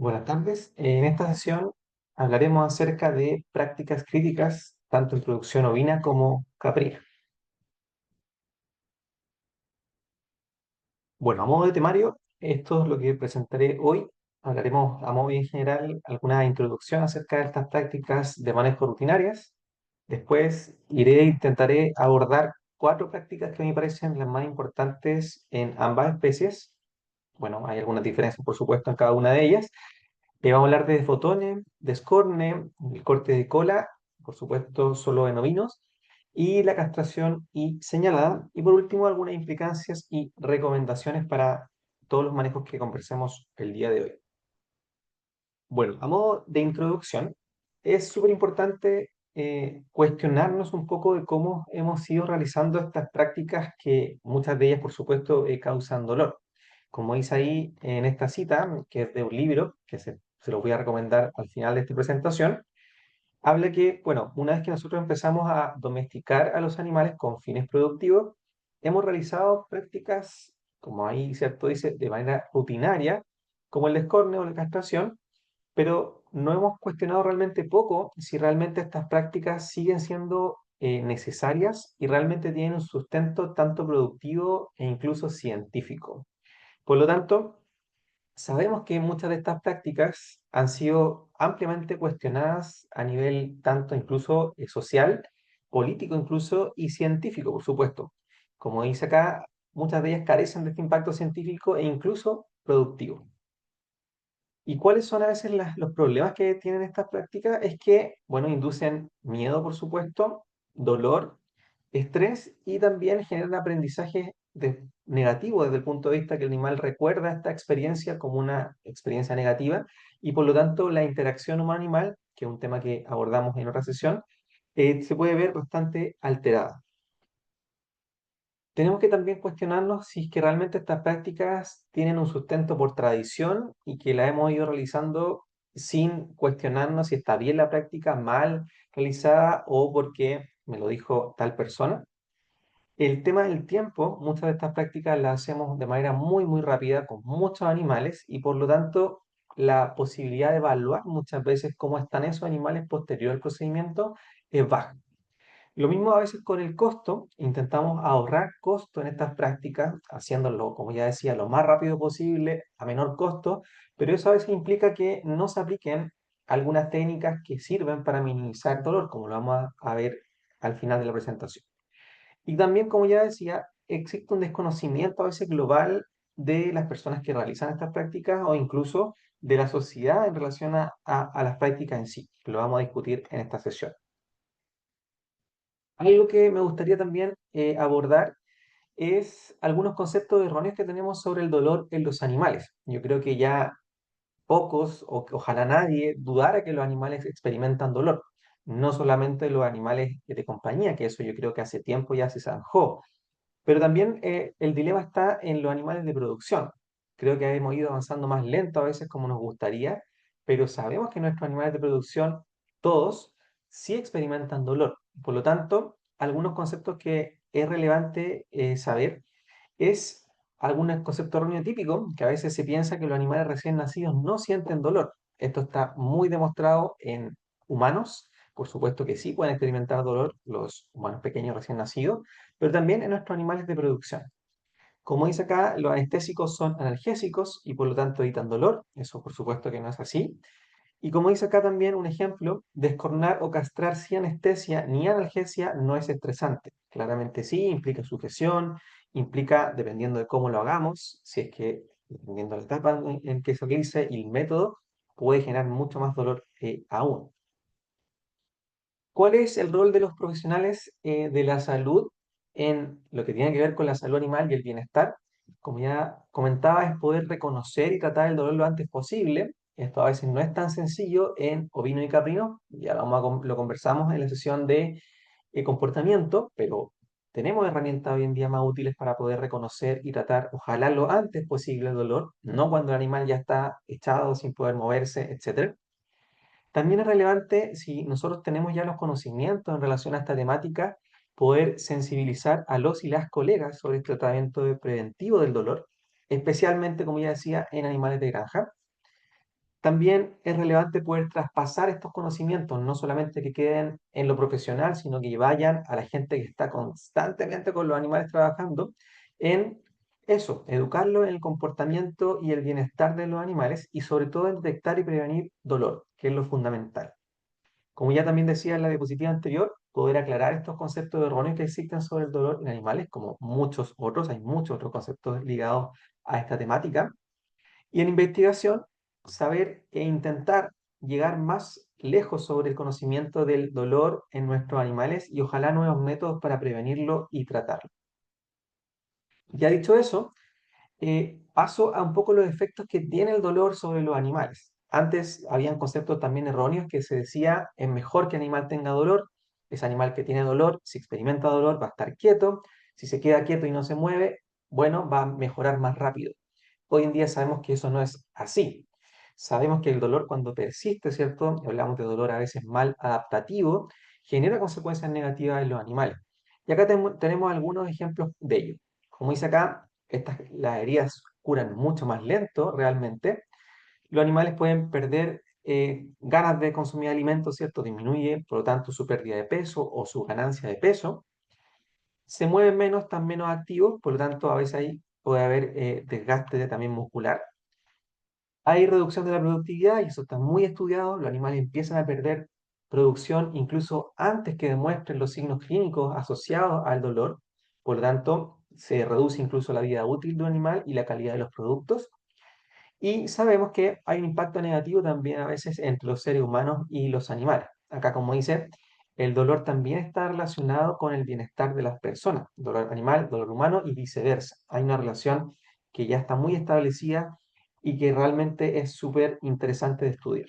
Buenas tardes. En esta sesión hablaremos acerca de prácticas críticas, tanto en producción ovina como caprina. Bueno, a modo de temario, esto es lo que presentaré hoy. Hablaremos a modo en general alguna introducción acerca de estas prácticas de manejo rutinarias. Después intentaré abordar cuatro prácticas que me parecen las más importantes en ambas especies. Bueno, hay algunas diferencias, por supuesto, en cada una de ellas. Vamos a hablar de fotones, de escorne, el corte de cola, por supuesto solo en ovinos, y la castración y señalada. Y por último, algunas implicancias y recomendaciones para todos los manejos que conversemos el día de hoy. Bueno, a modo de introducción, es súper importante cuestionarnos un poco de cómo hemos ido realizando estas prácticas que muchas de ellas, por supuesto, causan dolor. Como dice ahí en esta cita, que es de un libro, que se lo voy a recomendar al final de esta presentación, habla que, bueno, una vez que nosotros empezamos a domesticar a los animales con fines productivos, hemos realizado prácticas, como ahí, ¿cierto? Dice, de manera rutinaria, como el escorne o la castración, pero no hemos cuestionado realmente poco si realmente estas prácticas siguen siendo necesarias y realmente tienen un sustento tanto productivo e incluso científico. Por lo tanto, sabemos que muchas de estas prácticas han sido ampliamente cuestionadas a nivel tanto incluso social, político incluso y científico, por supuesto. Como dice acá, muchas de ellas carecen de este impacto científico e incluso productivo. ¿Y cuáles son a veces los problemas que tienen estas prácticas? Es que, bueno, inducen miedo, por supuesto, dolor, estrés y también generan aprendizaje negativo desde el punto de vista que el animal recuerda esta experiencia como una experiencia negativa y por lo tanto la interacción humano-animal, que es un tema que abordamos en otra sesión, se puede ver bastante alterada. Tenemos que también cuestionarnos si es que realmente estas prácticas tienen un sustento por tradición y que la hemos ido realizando sin cuestionarnos si está bien la práctica, mal realizada o porque me lo dijo tal persona. El tema del tiempo, muchas de estas prácticas las hacemos de manera muy rápida con muchos animales y por lo tanto la posibilidad de evaluar muchas veces cómo están esos animales posterior al procedimiento es baja. Lo mismo a veces con el costo, intentamos ahorrar costo en estas prácticas, haciéndolo, como ya decía, lo más rápido posible, a menor costo, pero eso a veces implica que no se apliquen algunas técnicas que sirven para minimizar dolor, como lo vamos a ver al final de la presentación. Y también, como ya decía, existe un desconocimiento a veces global de las personas que realizan estas prácticas o incluso de la sociedad en relación a las prácticas en sí, que lo vamos a discutir en esta sesión. Algo que me gustaría también abordar es algunos conceptos erróneos que tenemos sobre el dolor en los animales. Yo creo que ya pocos, o que ojalá nadie, dudara que los animales experimentan dolor. No solamente los animales de compañía, que eso yo creo que hace tiempo ya se zanjó, pero también el dilema está en los animales de producción. Creo que hemos ido avanzando más lento a veces como nos gustaría, pero sabemos que nuestros animales de producción, todos, sí experimentan dolor. Por lo tanto, algunos conceptos que es relevante saber es algún concepto erróneo típico, que a veces se piensa que los animales recién nacidos no sienten dolor. Esto está muy demostrado en humanos, por supuesto que sí pueden experimentar dolor los humanos pequeños recién nacidos, pero también en nuestros animales de producción. Como dice acá, los anestésicos son analgésicos y por lo tanto evitan dolor. Eso por supuesto que no es así. Y como dice acá también un ejemplo, descornar o castrar sin anestesia ni analgesia no es estresante. Claramente sí, implica sujeción, implica, dependiendo de cómo lo hagamos, si es que, dependiendo de la etapa en que se utilice y el método, puede generar mucho más dolor aún. ¿Cuál es el rol de los profesionales de la salud en lo que tiene que ver con la salud animal y el bienestar? Como ya comentaba, es poder reconocer y tratar el dolor lo antes posible. Esto a veces no es tan sencillo en ovino y caprino, ya lo conversamos en la sesión de comportamiento, pero tenemos herramientas hoy en día más útiles para poder reconocer y tratar, ojalá lo antes posible el dolor, no cuando el animal ya está echado sin poder moverse, etc. También es relevante, si nosotros tenemos ya los conocimientos en relación a esta temática, poder sensibilizar a los y las colegas sobre el tratamiento preventivo del dolor, especialmente, como ya decía, en animales de granja. También es relevante poder traspasar estos conocimientos, no solamente que queden en lo profesional, sino que vayan a la gente que está constantemente con los animales trabajando, en eso, educarlo en el comportamiento y el bienestar de los animales y sobre todo en detectar y prevenir dolor, que es lo fundamental. Como ya también decía en la diapositiva anterior, poder aclarar estos conceptos erróneos que existen sobre el dolor en animales, como muchos otros, hay muchos otros conceptos ligados a esta temática. Y en investigación, saber e intentar llegar más lejos sobre el conocimiento del dolor en nuestros animales y ojalá nuevos métodos para prevenirlo y tratarlo. Ya dicho eso, paso a un poco los efectos que tiene el dolor sobre los animales. Antes habían conceptos también erróneos que se decía es mejor que el animal tenga dolor, ese animal que tiene dolor, si experimenta dolor, va a estar quieto, si se queda quieto y no se mueve, bueno, va a mejorar más rápido. Hoy en día sabemos que eso no es así. Sabemos que el dolor cuando persiste, ¿cierto? Y hablamos de dolor a veces mal adaptativo, genera consecuencias negativas en los animales. Y acá tenemos algunos ejemplos de ello. Como dice acá, las heridas curan mucho más lento realmente. Los animales pueden perder ganas de consumir alimentos, ¿cierto? Disminuye, por lo tanto, su pérdida de peso o su ganancia de peso. Se mueven menos, están menos activos, por lo tanto, a veces ahí puede haber desgaste también muscular. Hay reducción de la productividad y eso está muy estudiado. Los animales empiezan a perder producción incluso antes que demuestren los signos clínicos asociados al dolor. Por lo tanto, se reduce incluso la vida útil de un animal y la calidad de los productos. Y sabemos que hay un impacto negativo también a veces entre los seres humanos y los animales. Acá, como dice, el dolor también está relacionado con el bienestar de las personas. Dolor animal, dolor humano y viceversa. Hay una relación que ya está muy establecida y que realmente es súper interesante de estudiar.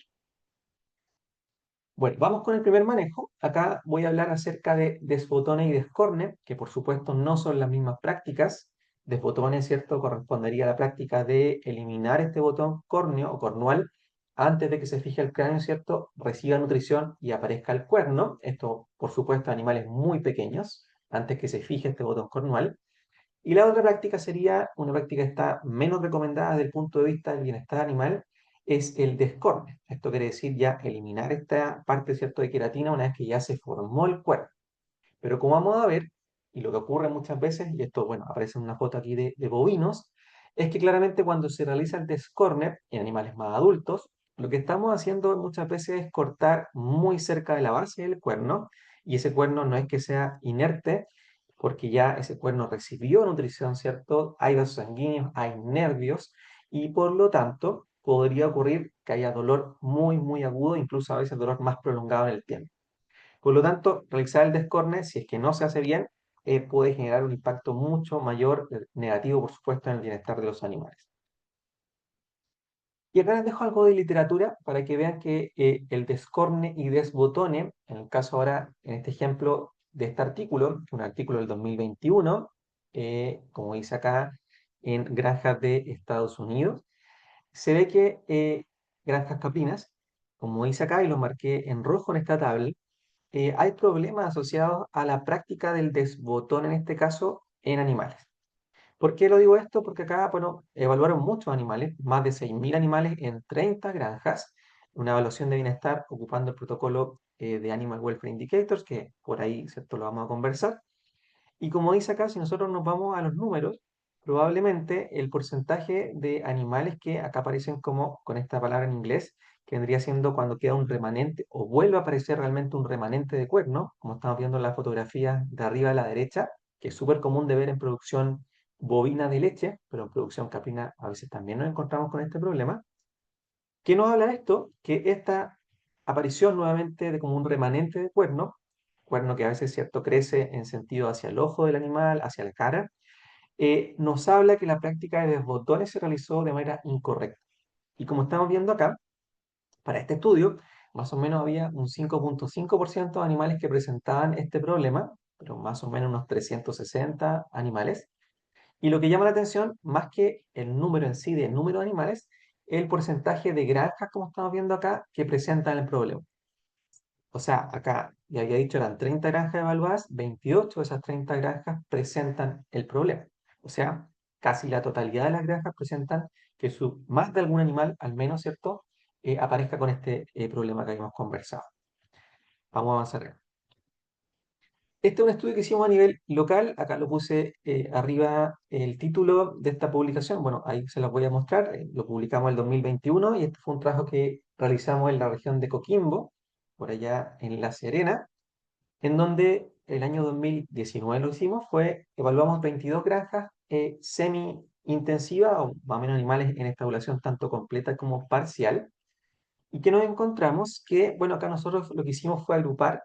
Bueno, vamos con el primer manejo. Acá voy a hablar acerca de desbotone y descorne, que por supuesto no son las mismas prácticas. Desbotone, ¿cierto? Correspondería a la práctica de eliminar este botón córneo o cornual antes de que se fije el cráneo, ¿cierto? Reciba nutrición y aparezca el cuerno. Esto, por supuesto, animales muy pequeños, antes que se fije este botón cornual. Y la otra práctica sería, una práctica que está menos recomendada desde el punto de vista del bienestar animal, es el descorne. Esto quiere decir ya eliminar esta parte, ¿cierto?, de queratina una vez que ya se formó el cuerpo. Pero como vamos a ver, y lo que ocurre muchas veces, y esto, bueno, aparece en una foto aquí de bovinos, es que claramente cuando se realiza el descorne en animales más adultos, lo que estamos haciendo muchas veces es cortar muy cerca de la base del cuerno, y ese cuerno no es que sea inerte, porque ya ese cuerno recibió nutrición, ¿cierto? Hay vasos sanguíneos, hay nervios, y por lo tanto podría ocurrir que haya dolor muy, muy agudo, incluso a veces dolor más prolongado en el tiempo. Por lo tanto, realizar el descorne, si es que no se hace bien, puede generar un impacto mucho mayor, negativo, por supuesto, en el bienestar de los animales. Y acá les dejo algo de literatura para que vean que el descorne y desbotone, en el caso ahora, en este ejemplo de este artículo, un artículo del 2021, como dice acá, en granjas de Estados Unidos, se ve que granjas caprinas, como dice acá, y lo marqué en rojo en esta tabla, hay problemas asociados a la práctica del desbotón, en este caso, en animales. ¿Por qué lo digo esto? Porque acá, bueno, evaluaron muchos animales, más de 6.000 animales en 30 granjas, una evaluación de bienestar ocupando el protocolo de Animal Welfare Indicators, que por ahí, ¿cierto?, lo vamos a conversar. Y como dice acá, si nosotros nos vamos a los números, probablemente el porcentaje de animales que acá aparecen como con esta palabra en inglés, que vendría siendo cuando queda un remanente o vuelve a aparecer realmente un remanente de cuerno, como estamos viendo en la fotografía de arriba a la derecha, que es súper común de ver en producción bovina de leche, pero en producción caprina a veces también nos encontramos con este problema. ¿Qué nos habla esto? Que esta aparición nuevamente de como un remanente de cuerno que a veces, cierto, crece en sentido hacia el ojo del animal, hacia la cara, nos habla que la práctica de desbotones se realizó de manera incorrecta. Y como estamos viendo acá, para este estudio, más o menos había un 5,5% de animales que presentaban este problema, pero más o menos unos 360 animales. Y lo que llama la atención, más que el número en sí de número de animales, es el porcentaje de granjas, como estamos viendo acá, que presentan el problema. O sea, acá ya había dicho, eran 30 granjas evaluadas, 28 de esas 30 granjas presentan el problema. O sea, casi la totalidad de las granjas presentan que más de algún animal, al menos, ¿cierto?, aparezca con este problema que habíamos conversado. Vamos a avanzar. Este es un estudio que hicimos a nivel local. Acá lo puse arriba el título de esta publicación. Bueno, ahí se los voy a mostrar. Lo publicamos el 2021 y este fue un trabajo que realizamos en la región de Coquimbo, por allá en La Serena, en donde el año 2019 lo hicimos, evaluamos 22 granjas semi-intensivas, o más o menos animales en esta población tanto completa como parcial, y que nos encontramos que, bueno, acá nosotros lo que hicimos fue agrupar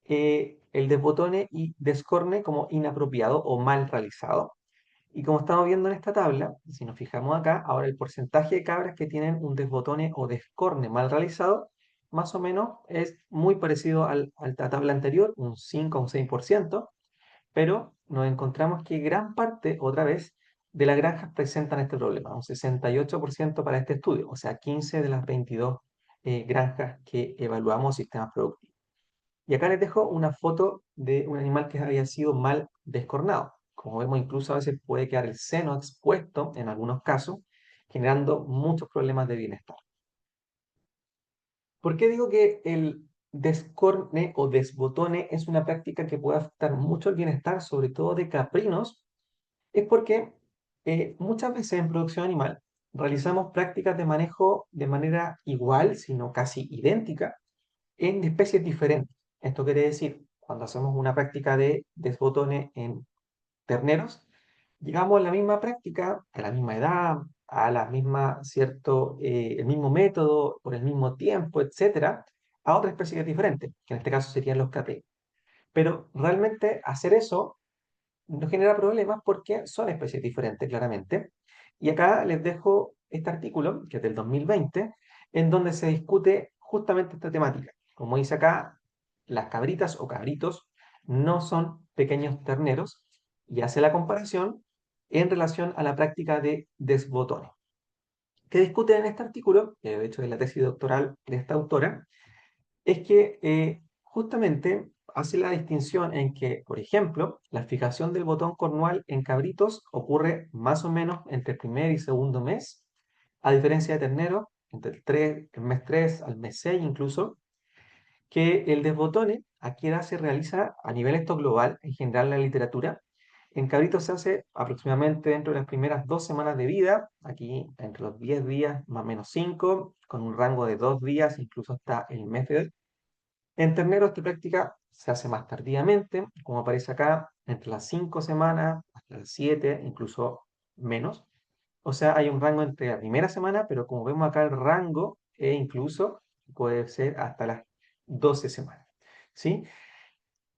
el desbotone y descorne como inapropiado o mal realizado. Y como estamos viendo en esta tabla, si nos fijamos acá, ahora el porcentaje de cabras que tienen un desbotone o descorne mal realizado, más o menos es muy parecido a la tabla anterior, un 5 o un 6%, pero nos encontramos que gran parte, otra vez, de las granjas presentan este problema, un 68% para este estudio, o sea, 15 de las 22 granjas que evaluamos sistemas productivos. Y acá les dejo una foto de un animal que había sido mal descornado. Como vemos, incluso a veces puede quedar el seno expuesto en algunos casos, generando muchos problemas de bienestar. ¿Por qué digo que el descorne o desbotone es una práctica que puede afectar mucho el bienestar, sobre todo de caprinos? Es porque muchas veces en producción animal realizamos prácticas de manejo de manera igual, sino casi idéntica, en especies diferentes. Esto quiere decir, cuando hacemos una práctica de desbotone en terneros, llegamos a la misma práctica, a la misma edad, a la misma, cierto, el mismo método, por el mismo tiempo, etcétera, a otras especies diferentes, que en este caso serían los caprinos. Pero realmente hacer eso no genera problemas porque son especies diferentes, claramente. Y acá les dejo este artículo, que es del 2020, en donde se discute justamente esta temática. Como dice acá, las cabritas o cabritos no son pequeños terneros y hace la comparación en relación a la práctica de desbotone. ¿Qué discute en este artículo? Que de hecho es la tesis doctoral de esta autora, es que justamente hace la distinción en que, por ejemplo, la fijación del botón cornual en cabritos ocurre más o menos entre el primer y segundo mes, a diferencia de ternero, entre el mes 3 al mes 6 incluso, que el desbotone aquí edad se realiza a nivel esto global, en general en la literatura. En cabritos se hace aproximadamente dentro de las primeras 2 semanas de vida, aquí entre los 10 días más o menos 5, con un rango de 2 días, incluso hasta el mes de hoy. En terneros esta práctica se hace más tardíamente, como aparece acá, entre las 5 semanas hasta las 7, incluso menos. O sea, hay un rango entre la primera semana, pero como vemos acá el rango incluso puede ser hasta las 12 semanas. ¿Sí?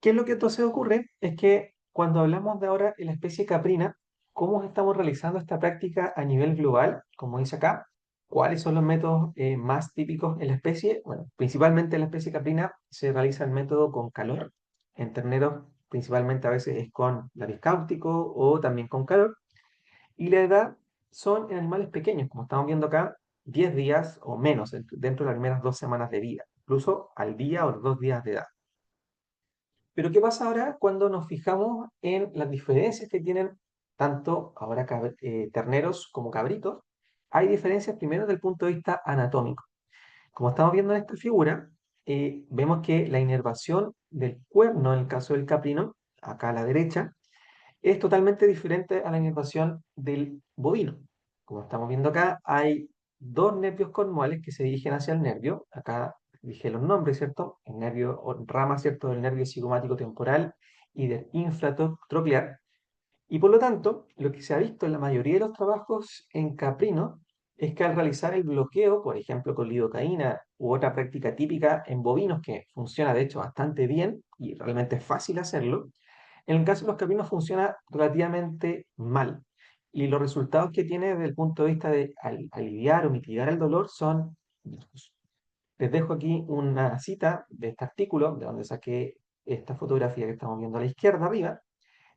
¿Qué es lo que entonces ocurre? Es que cuando hablamos de ahora en la especie caprina, ¿cómo estamos realizando esta práctica a nivel global? Como dice acá, ¿cuáles son los métodos más típicos en la especie? Bueno, principalmente en la especie caprina se realiza el método con calor. En terneros, principalmente a veces es con lápiz cáustico o también con calor. Y la edad son en animales pequeños, como estamos viendo acá, 10 días o menos dentro de las primeras 2 semanas de vida, incluso al día o los 2 días de edad. Pero ¿qué pasa ahora cuando nos fijamos en las diferencias que tienen tanto ahora terneros como cabritos? Hay diferencias primero desde el punto de vista anatómico. Como estamos viendo en esta figura, vemos que la inervación del cuerno, en el caso del caprino, acá a la derecha, es totalmente diferente a la inervación del bovino. Como estamos viendo acá, hay dos nervios cornuales que se dirigen hacia el nervio. Acá dije los nombres, ¿cierto? El nervio o rama, ¿cierto? Del nervio cigomático temporal y del infratroclear. Y por lo tanto, lo que se ha visto en la mayoría de los trabajos en caprino es que al realizar el bloqueo, por ejemplo con lidocaína u otra práctica típica en bovinos que funciona de hecho bastante bien y realmente es fácil hacerlo, en el caso de los caprinos funciona relativamente mal. Y los resultados que tiene desde el punto de vista de aliviar o mitigar el dolor son mínimos. Les dejo aquí una cita de este artículo, de donde saqué esta fotografía que estamos viendo a la izquierda arriba,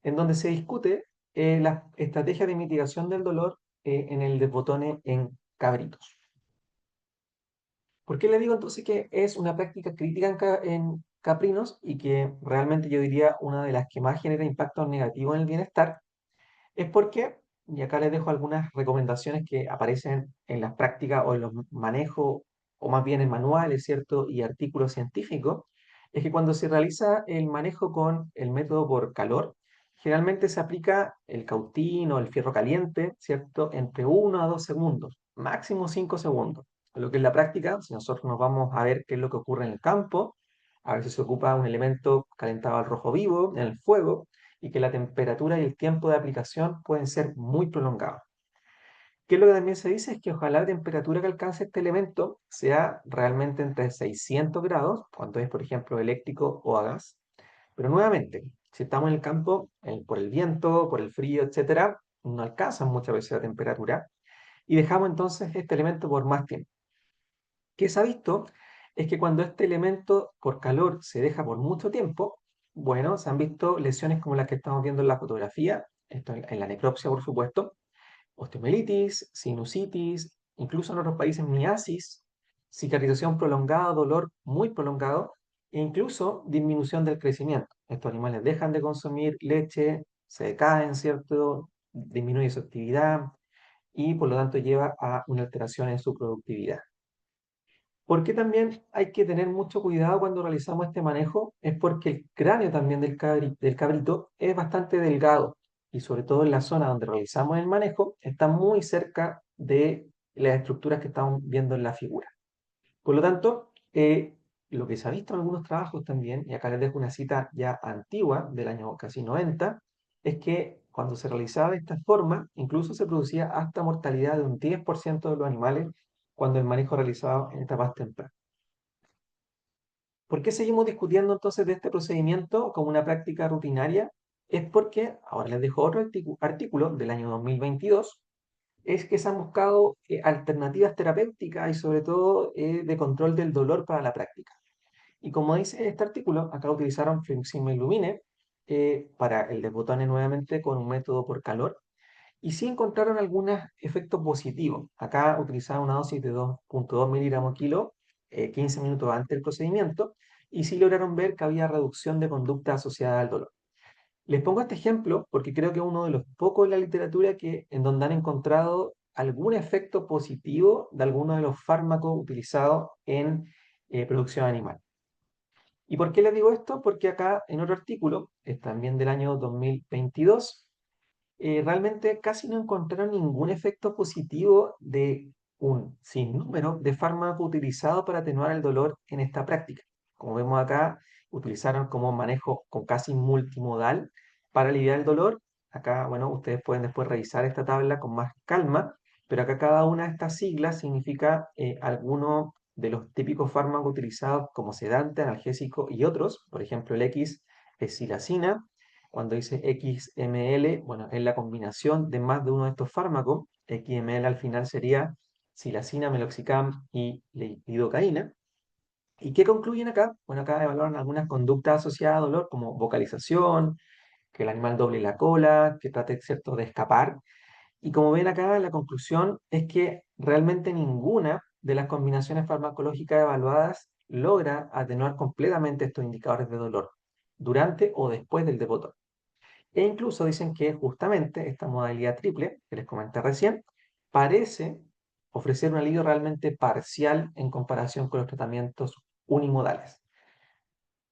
en donde se discute las estrategias de mitigación del dolor en el desbotone en cabritos. ¿Por qué le digo entonces que es una práctica crítica en caprinos y que realmente yo diría una de las que más genera impacto negativo en el bienestar? Es porque, y acá les dejo algunas recomendaciones que aparecen en las prácticas o en los manejos o más bien en manuales, ¿cierto? Y artículos científicos, es que cuando se realiza el manejo con el método por calor, generalmente se aplica el cautín o el fierro caliente, ¿cierto? Entre 1 a 2 segundos, máximo 5 segundos. Lo que en la práctica, si nosotros nos vamos a ver qué es lo que ocurre en el campo, a veces se ocupa un elemento calentado al rojo vivo, en el fuego, y que la temperatura y el tiempo de aplicación pueden ser muy prolongados. ¿Qué es lo que también se dice? Es que ojalá la temperatura que alcance este elemento sea realmente entre 600 grados, cuando es, por ejemplo, eléctrico o a gas. Pero nuevamente, si estamos en el campo, por el viento, por el frío, etcétera, no alcanzan muchas veces la temperatura y dejamos entonces este elemento por más tiempo. ¿Qué se ha visto? Es que cuando este elemento por calor se deja por mucho tiempo, bueno, se han visto lesiones como las que estamos viendo en la fotografía, esto en la necropsia, por supuesto, osteomielitis, sinusitis, incluso en otros países miasis, cicatrización prolongada, dolor muy prolongado, e incluso disminución del crecimiento. Estos animales dejan de consumir leche, se decaen, ¿cierto? Disminuye su actividad y por lo tanto lleva a una alteración en su productividad. ¿Por qué también hay que tener mucho cuidado cuando realizamos este manejo? Es porque el cráneo también del cabrito es bastante delgado y sobre todo en la zona donde realizamos el manejo está muy cerca de las estructuras que estamos viendo en la figura. Por lo tanto, lo que se ha visto en algunos trabajos también, y acá les dejo una cita ya antigua del año casi 90, es que cuando se realizaba de esta forma, incluso se producía hasta mortalidad de un 10% de los animales cuando el manejo realizado en etapas tempranas. ¿Por qué seguimos discutiendo entonces de este procedimiento como una práctica rutinaria? Es porque, ahora les dejo otro artículo del año 2022, es que se han buscado alternativas terapéuticas y sobre todo de control del dolor para la práctica. Y como dice este artículo, acá utilizaron fluoximil lumine para el desbotone nuevamente con un método por calor y sí encontraron algunos efectos positivos. Acá utilizaron una dosis de 2,2 miligramos kilo 15 minutos antes del procedimiento y sí lograron ver que había reducción de conducta asociada al dolor. Les pongo este ejemplo porque creo que es uno de los pocos en la literatura en donde han encontrado algún efecto positivo de alguno de los fármacos utilizados en producción animal. ¿Y por qué les digo esto? Porque acá en otro artículo, es también del año 2022, realmente casi no encontraron ningún efecto positivo de un sinnúmero de fármacos utilizados para atenuar el dolor en esta práctica. Como vemos acá, utilizaron como manejo con casi multimodal para aliviar el dolor. Acá, bueno, ustedes pueden después revisar esta tabla con más calma, pero acá cada una de estas siglas significa alguno de los típicos fármacos utilizados como sedante, analgésico y otros. Por ejemplo, el X es silacina. Cuando dice XML, bueno, es la combinación de más de uno de estos fármacos. XML al final sería silacina, meloxicam y lidocaína. ¿Y qué concluyen acá? Bueno, acá evaluaron algunas conductas asociadas a dolor, como vocalización, que el animal doble la cola, que trate, ¿cierto?, de escapar. Y como ven acá, la conclusión es que realmente ninguna de las combinaciones farmacológicas evaluadas logra atenuar completamente estos indicadores de dolor durante o después del debotón. E incluso dicen que justamente esta modalidad triple, que les comenté recién, parece ofrecer un alivio realmente parcial en comparación con los tratamientos unimodales.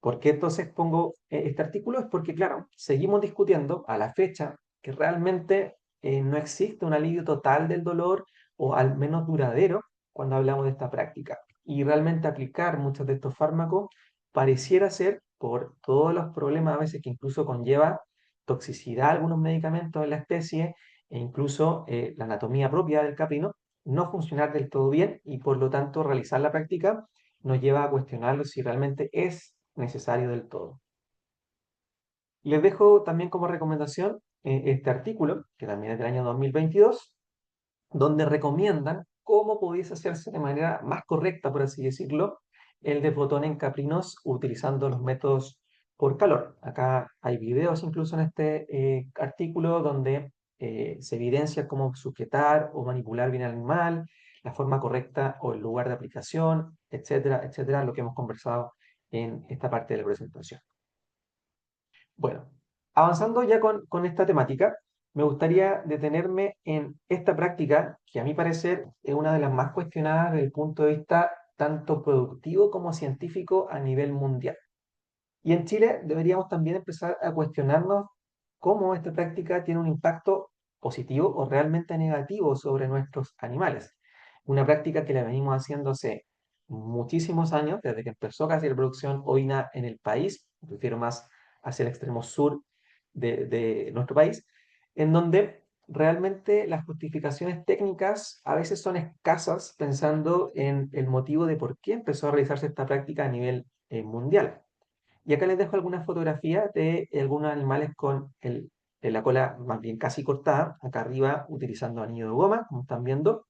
¿Por qué entonces pongo este artículo? Es porque, claro, seguimos discutiendo a la fecha que realmente no existe un alivio total del dolor o al menos duradero cuando hablamos de esta práctica. Y realmente aplicar muchos de estos fármacos pareciera ser, por todos los problemas a veces que incluso conlleva toxicidad a algunos medicamentos en la especie e incluso la anatomía propia del caprino, no funcionar del todo bien y por lo tanto realizar la práctica nos lleva a cuestionarlo si realmente es necesario del todo. Les dejo también como recomendación este artículo, que también es del año 2022, donde recomiendan cómo pudiese hacerse de manera más correcta, por así decirlo, el desbotón en caprinos utilizando los métodos por calor. Acá hay videos incluso en este artículo donde se evidencia cómo sujetar o manipular bien al animal, la forma correcta o el lugar de aplicación, etcétera, etcétera, lo que hemos conversado en esta parte de la presentación. Bueno, avanzando ya con esta temática, me gustaría detenerme en esta práctica que a mi parecer es una de las más cuestionadas desde el punto de vista tanto productivo como científico a nivel mundial. Y en Chile deberíamos también empezar a cuestionarnos cómo esta práctica tiene un impacto positivo o realmente negativo sobre nuestros animales. Una práctica que la venimos haciendo hace muchísimos años, desde que empezó casi la producción ovina en el país, me refiero más hacia el extremo sur de nuestro país, en donde realmente las justificaciones técnicas a veces son escasas pensando en el motivo de por qué empezó a realizarse esta práctica a nivel mundial. Y acá les dejo algunas fotografías de algunos animales con la cola más bien casi cortada, acá arriba utilizando anillo de goma, como están viendo.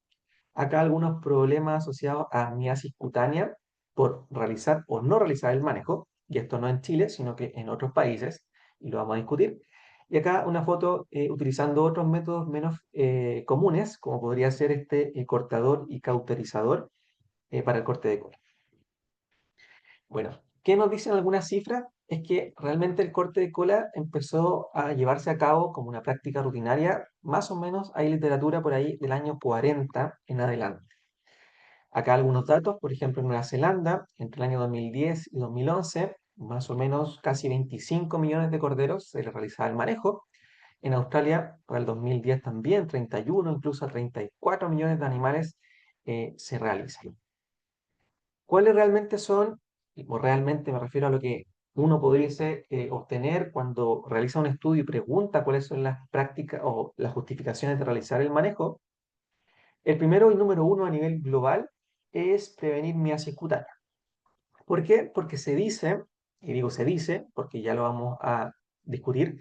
Acá algunos problemas asociados a miasis cutánea por realizar o no realizar el manejo, y esto no en Chile, sino que en otros países, y lo vamos a discutir. Y acá una foto utilizando otros métodos menos comunes, como podría ser este cortador y cauterizador para el corte de cola. Bueno, ¿qué nos dicen algunas cifras? Es que realmente el corte de cola empezó a llevarse a cabo como una práctica rutinaria, más o menos hay literatura por ahí del año 40 en adelante. Acá algunos datos, por ejemplo, en Nueva Zelanda, entre el año 2010 y 2011, más o menos casi 25 millones de corderos se les realizaba el manejo. En Australia, para el 2010 también, 31, incluso 34 millones de animales se realizan. ¿Cuáles realmente son, o realmente me refiero a lo que uno pudiese obtener cuando realiza un estudio y pregunta cuáles son las prácticas o las justificaciones de realizar el manejo? El primero y número uno a nivel global es prevenir miasis cutánea. ¿Por qué? Porque se dice, y digo se dice, porque ya lo vamos a discutir,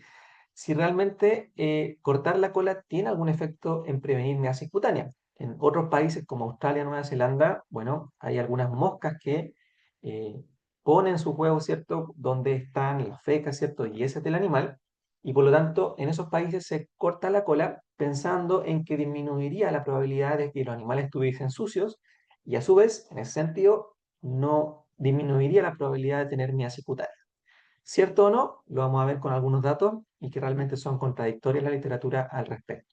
si realmente cortar la cola tiene algún efecto en prevenir miasis cutánea. En otros países como Australia, Nueva Zelanda, bueno, hay algunas moscas que eh, ponen sus huevos, ¿cierto?, donde están las fecas, ¿cierto?, y ese es del animal, y por lo tanto en esos países se corta la cola pensando en que disminuiría la probabilidad de que los animales estuviesen sucios, y a su vez, en ese sentido, no disminuiría la probabilidad de tener miasis cutánea. ¿Cierto o no? Lo vamos a ver con algunos datos y que realmente son contradictorias la literatura al respecto.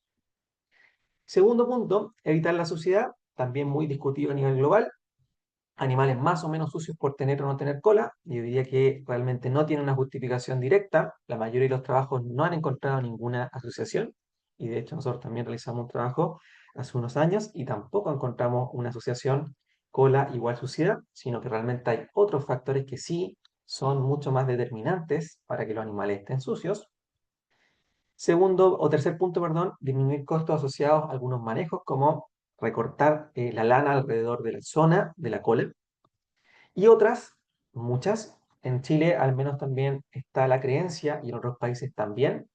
Segundo punto, evitar la suciedad, también muy discutido a nivel global. Animales más o menos sucios por tener o no tener cola. Yo diría que realmente no tiene una justificación directa. La mayoría de los trabajos no han encontrado ninguna asociación. Y de hecho nosotros también realizamos un trabajo hace unos años y tampoco encontramos una asociación cola igual suciedad, sino que realmente hay otros factores que sí son mucho más determinantes para que los animales estén sucios. Segundo o tercer punto, perdón, disminuir costos asociados a algunos manejos como recortar la lana alrededor de la zona de la cola y otras, muchas. En Chile al menos también está la creencia, y en otros países también,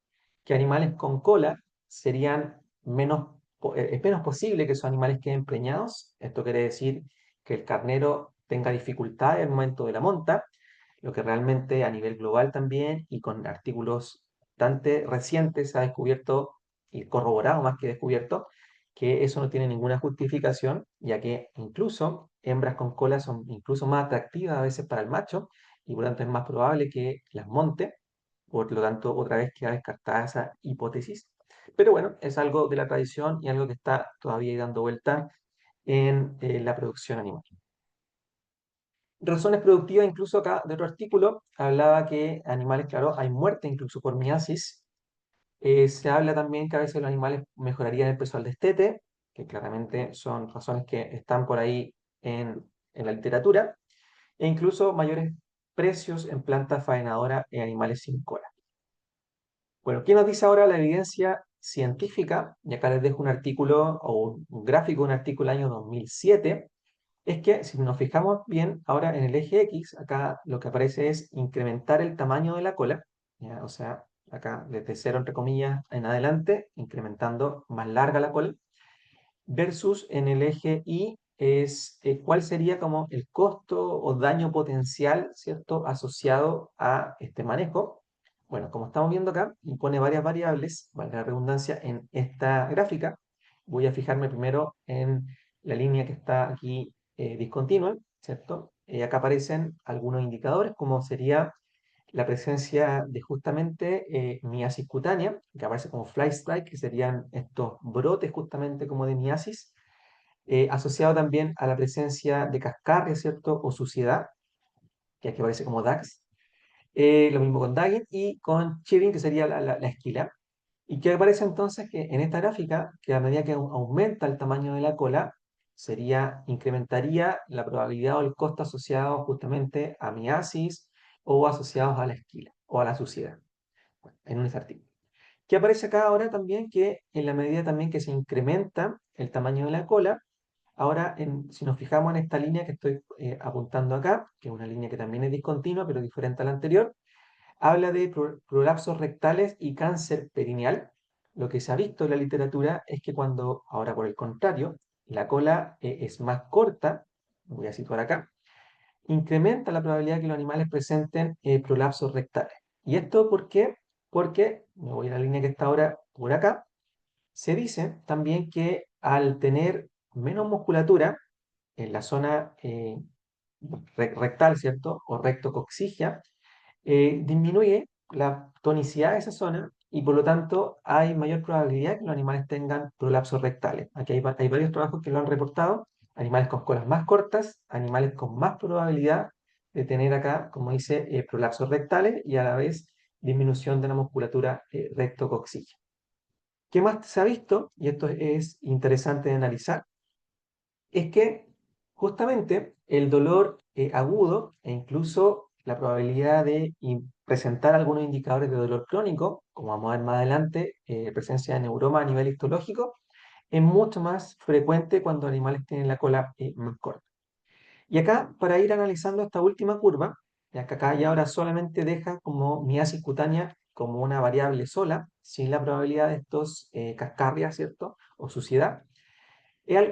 que animales con cola serían es menos posible que esos animales queden preñados. Esto quiere decir que el carnero tenga dificultad en el momento de la monta, lo que realmente a nivel global también y con artículos bastante recientes se ha descubierto y corroborado más que descubierto que eso no tiene ninguna justificación, ya que incluso hembras con cola son incluso más atractivas a veces para el macho y por lo tanto es más probable que las monte. Por lo tanto, otra vez queda descartada esa hipótesis. Pero bueno, es algo de la tradición y algo que está todavía dando vuelta en la producción animal. Razones productivas, incluso acá de otro artículo, hablaba que animales, claro, hay muerte incluso por miasis. Se habla también que a veces los animales mejorarían el peso al destete, que claramente son razones que están por ahí en la literatura, e incluso mayores precios en plantas faenadoras en animales sin cola. Bueno, ¿qué nos dice ahora la evidencia científica? Y acá les dejo un artículo o un gráfico, un artículo del año 2007. Es que si nos fijamos bien, ahora en el eje X, acá lo que aparece es incrementar el tamaño de la cola, ¿ya? O sea, acá desde cero, entre comillas, en adelante, incrementando más larga la cola, versus en el eje Y es cuál sería como el costo o daño potencial, ¿cierto?, asociado a este manejo. Bueno, como estamos viendo acá, impone varias variables, valga la redundancia, en esta gráfica. Voy a fijarme primero en la línea que está aquí discontinua, ¿cierto? Acá aparecen algunos indicadores, como sería la presencia de justamente miasis cutánea, que aparece como fly strike, que serían estos brotes justamente como de miasis, asociado también a la presencia de cascarria, ¿cierto? O suciedad, que aquí aparece como DAX. Lo mismo con Dagging y con Chirin, que sería la esquila. ¿Y qué aparece entonces? Que en esta gráfica, que a medida que aumenta el tamaño de la cola, incrementaría la probabilidad o el costo asociado justamente a miasis o asociados a la esquila o a la suciedad, bueno, en un artículo. ¿Qué aparece acá ahora también? Que en la medida también que se incrementa el tamaño de la cola, ahora si nos fijamos en esta línea que estoy apuntando acá, que es una línea que también es discontinua, pero diferente a la anterior, habla de prolapsos rectales y cáncer perineal. Lo que se ha visto en la literatura es que cuando, ahora por el contrario, la cola es más corta, voy a situar acá, incrementa la probabilidad de que los animales presenten prolapsos rectales. ¿Y esto por qué? Porque, me voy a la línea que está ahora por acá, se dice también que al tener menos musculatura en la zona rectal, ¿cierto? O rectocoxigia, disminuye la tonicidad de esa zona y por lo tanto hay mayor probabilidad que los animales tengan prolapsos rectales. Aquí hay varios trabajos que lo han reportado, animales con colas más cortas, animales con más probabilidad de tener acá, como dice, prolapsos rectales y a la vez disminución de la musculatura rectocoxígea. ¿Qué más se ha visto? Y esto es interesante de analizar, es que justamente el dolor agudo e incluso la probabilidad de presentar algunos indicadores de dolor crónico, como vamos a ver más adelante, presencia de neuroma a nivel histológico, es mucho más frecuente cuando animales tienen la cola más corta. Y acá, para ir analizando esta última curva, ya que acá y ahora solamente deja como miasis cutánea como una variable sola, sin la probabilidad de estos cascarrias, ¿cierto? O suciedad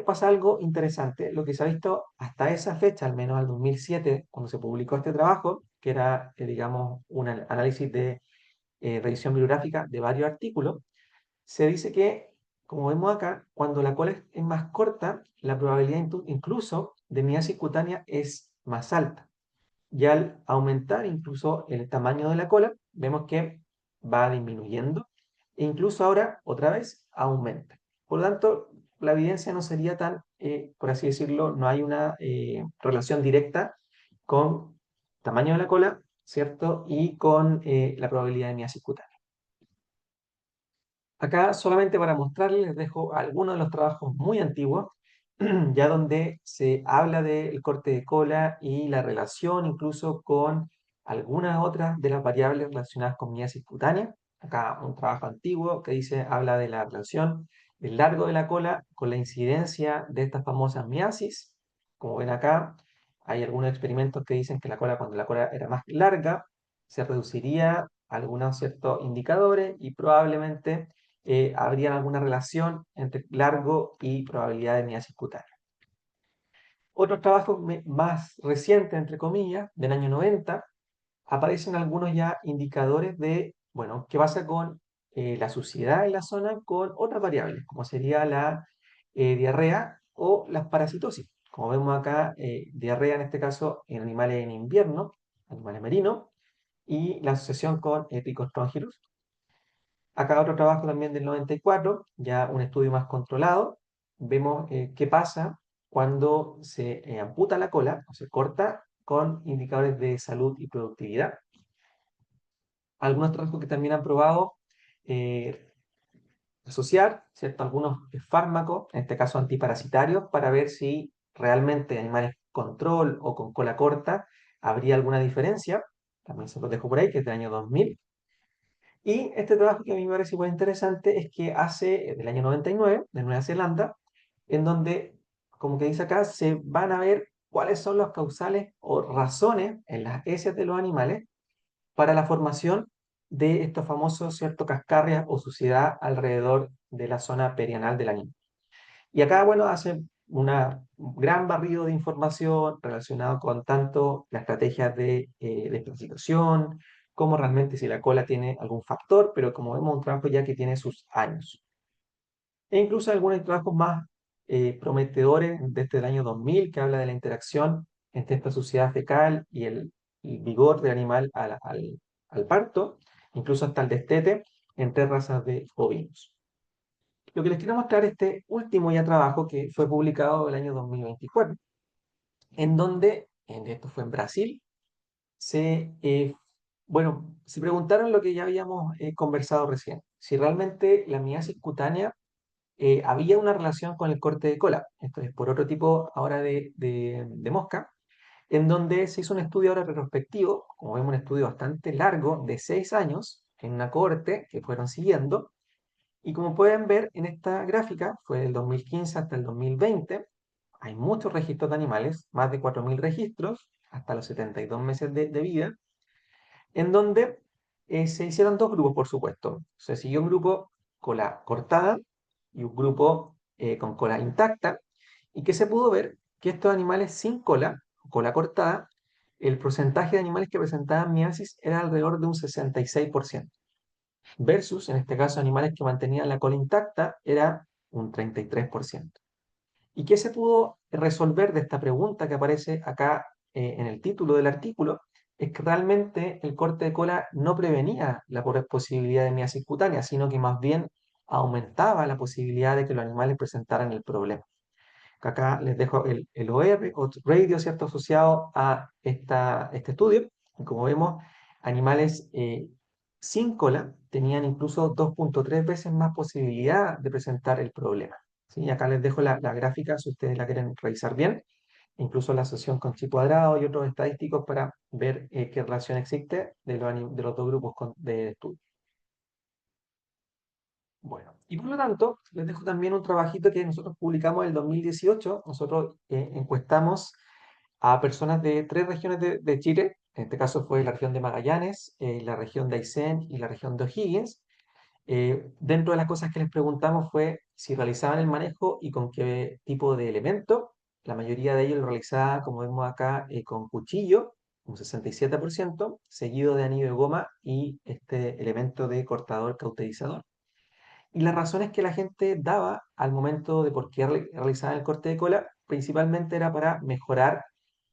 pasa algo interesante. Lo que se ha visto hasta esa fecha, al menos al 2007, cuando se publicó este trabajo, que era, digamos, un análisis de revisión bibliográfica de varios artículos, se dice que, como vemos acá, cuando la cola es más corta, la probabilidad incluso de miasis cutánea es más alta. Y al aumentar incluso el tamaño de la cola, vemos que va disminuyendo e incluso ahora otra vez aumenta. Por lo tanto, la evidencia no sería tan, por así decirlo, no hay una relación directa con tamaño de la cola, ¿cierto? Y con la probabilidad de miasis cutánea. Acá solamente para mostrarles les dejo algunos de los trabajos muy antiguos, ya donde se habla del corte de cola y la relación incluso con algunas otras de las variables relacionadas con miasis cutánea. Acá un trabajo antiguo que habla de la relación del largo de la cola con la incidencia de estas famosas miasis. Como ven acá, hay algunos experimentos que dicen que cuando la cola era más larga, se reduciría algunos ciertos indicadores y probablemente habría alguna relación entre largo y probabilidad de miasis cutánea. Otros trabajos más recientes, entre comillas, del año 90, aparecen algunos ya indicadores de, bueno, qué pasa con la suciedad en la zona con otras variables, como sería la diarrea o las parasitosis. Como vemos acá, diarrea en este caso en animales en invierno, animales marinos, y la asociación con Picostrongylus. Acá otro trabajo también del 94, ya un estudio más controlado. Vemos qué pasa cuando se amputa la cola o se corta con indicadores de salud y productividad. Algunos trabajos que también han probado eh, asociar, ¿cierto? Algunos fármacos, en este caso antiparasitarios, para ver si realmente animales control o con cola corta habría alguna diferencia. También se los dejo por ahí, que es del año 2000. Y este trabajo que a mí me parece igual interesante es que hace del año 99, de Nueva Zelanda, en donde, como que dice acá, se van a ver cuáles son los causales o razones en las heces de los animales para la formación de estos famosos, ¿cierto?, cascarrias o suciedad alrededor de la zona perianal del animal. Y acá, bueno, hace un gran barrido de información relacionado con tanto las estrategias de desclasificación, como realmente si la cola tiene algún factor, pero como vemos, un trabajo ya que tiene sus años. E incluso algunos trabajos más prometedores desde el año 2000 que habla de la interacción entre esta suciedad fecal y el vigor del animal al parto, incluso hasta el destete entre razas de bovinos. Lo que les quiero mostrar es este último ya trabajo que fue publicado el año 2024, en donde, esto fue en Brasil, bueno, se preguntaron lo que ya habíamos conversado recién, si realmente la miasis cutánea había una relación con el corte de cola. Esto es por otro tipo ahora de mosca, en donde se hizo un estudio ahora retrospectivo, como vemos un estudio bastante largo, de 6 años, en una cohorte que fueron siguiendo, y como pueden ver en esta gráfica, fue del 2015 hasta el 2020, hay muchos registros de animales, más de 4.000 registros, hasta los 72 meses de vida, en donde se hicieron dos grupos, por supuesto. Se siguió un grupo cola cortada y un grupo con cola intacta, y que se pudo ver que estos animales sin cola, cola cortada, el porcentaje de animales que presentaban miasis era alrededor de un 66%, versus, en este caso, animales que mantenían la cola intacta, era un 33%. ¿Y qué se pudo resolver de esta pregunta que aparece acá en el título del artículo? Es que realmente el corte de cola no prevenía la posibilidad de miasis cutánea, sino que más bien aumentaba la posibilidad de que los animales presentaran el problema. Acá les dejo el OR, o radio, ¿cierto?, asociado a este estudio. Y como vemos, animales sin cola tenían incluso 2,3 veces más posibilidad de presentar el problema. ¿Sí? Acá les dejo la gráfica si ustedes la quieren revisar bien, incluso la asociación con chi cuadrado y otros estadísticos para ver qué relación existe de los dos grupos de estudio. Bueno, y por lo tanto, les dejo también un trabajito que nosotros publicamos en el 2018. Nosotros encuestamos a personas de 3 regiones de Chile. En este caso fue la región de Magallanes, la región de Aysén y la región de O'Higgins. Dentro de las cosas que les preguntamos fue si realizaban el manejo y con qué tipo de elemento. La mayoría de ellos lo realizaba, como vemos acá, con cuchillo, un 67%, seguido de anillo de goma y este elemento de cortador cauterizador. Y las razones que la gente daba al momento de por qué realizaban el corte de cola, principalmente era para mejorar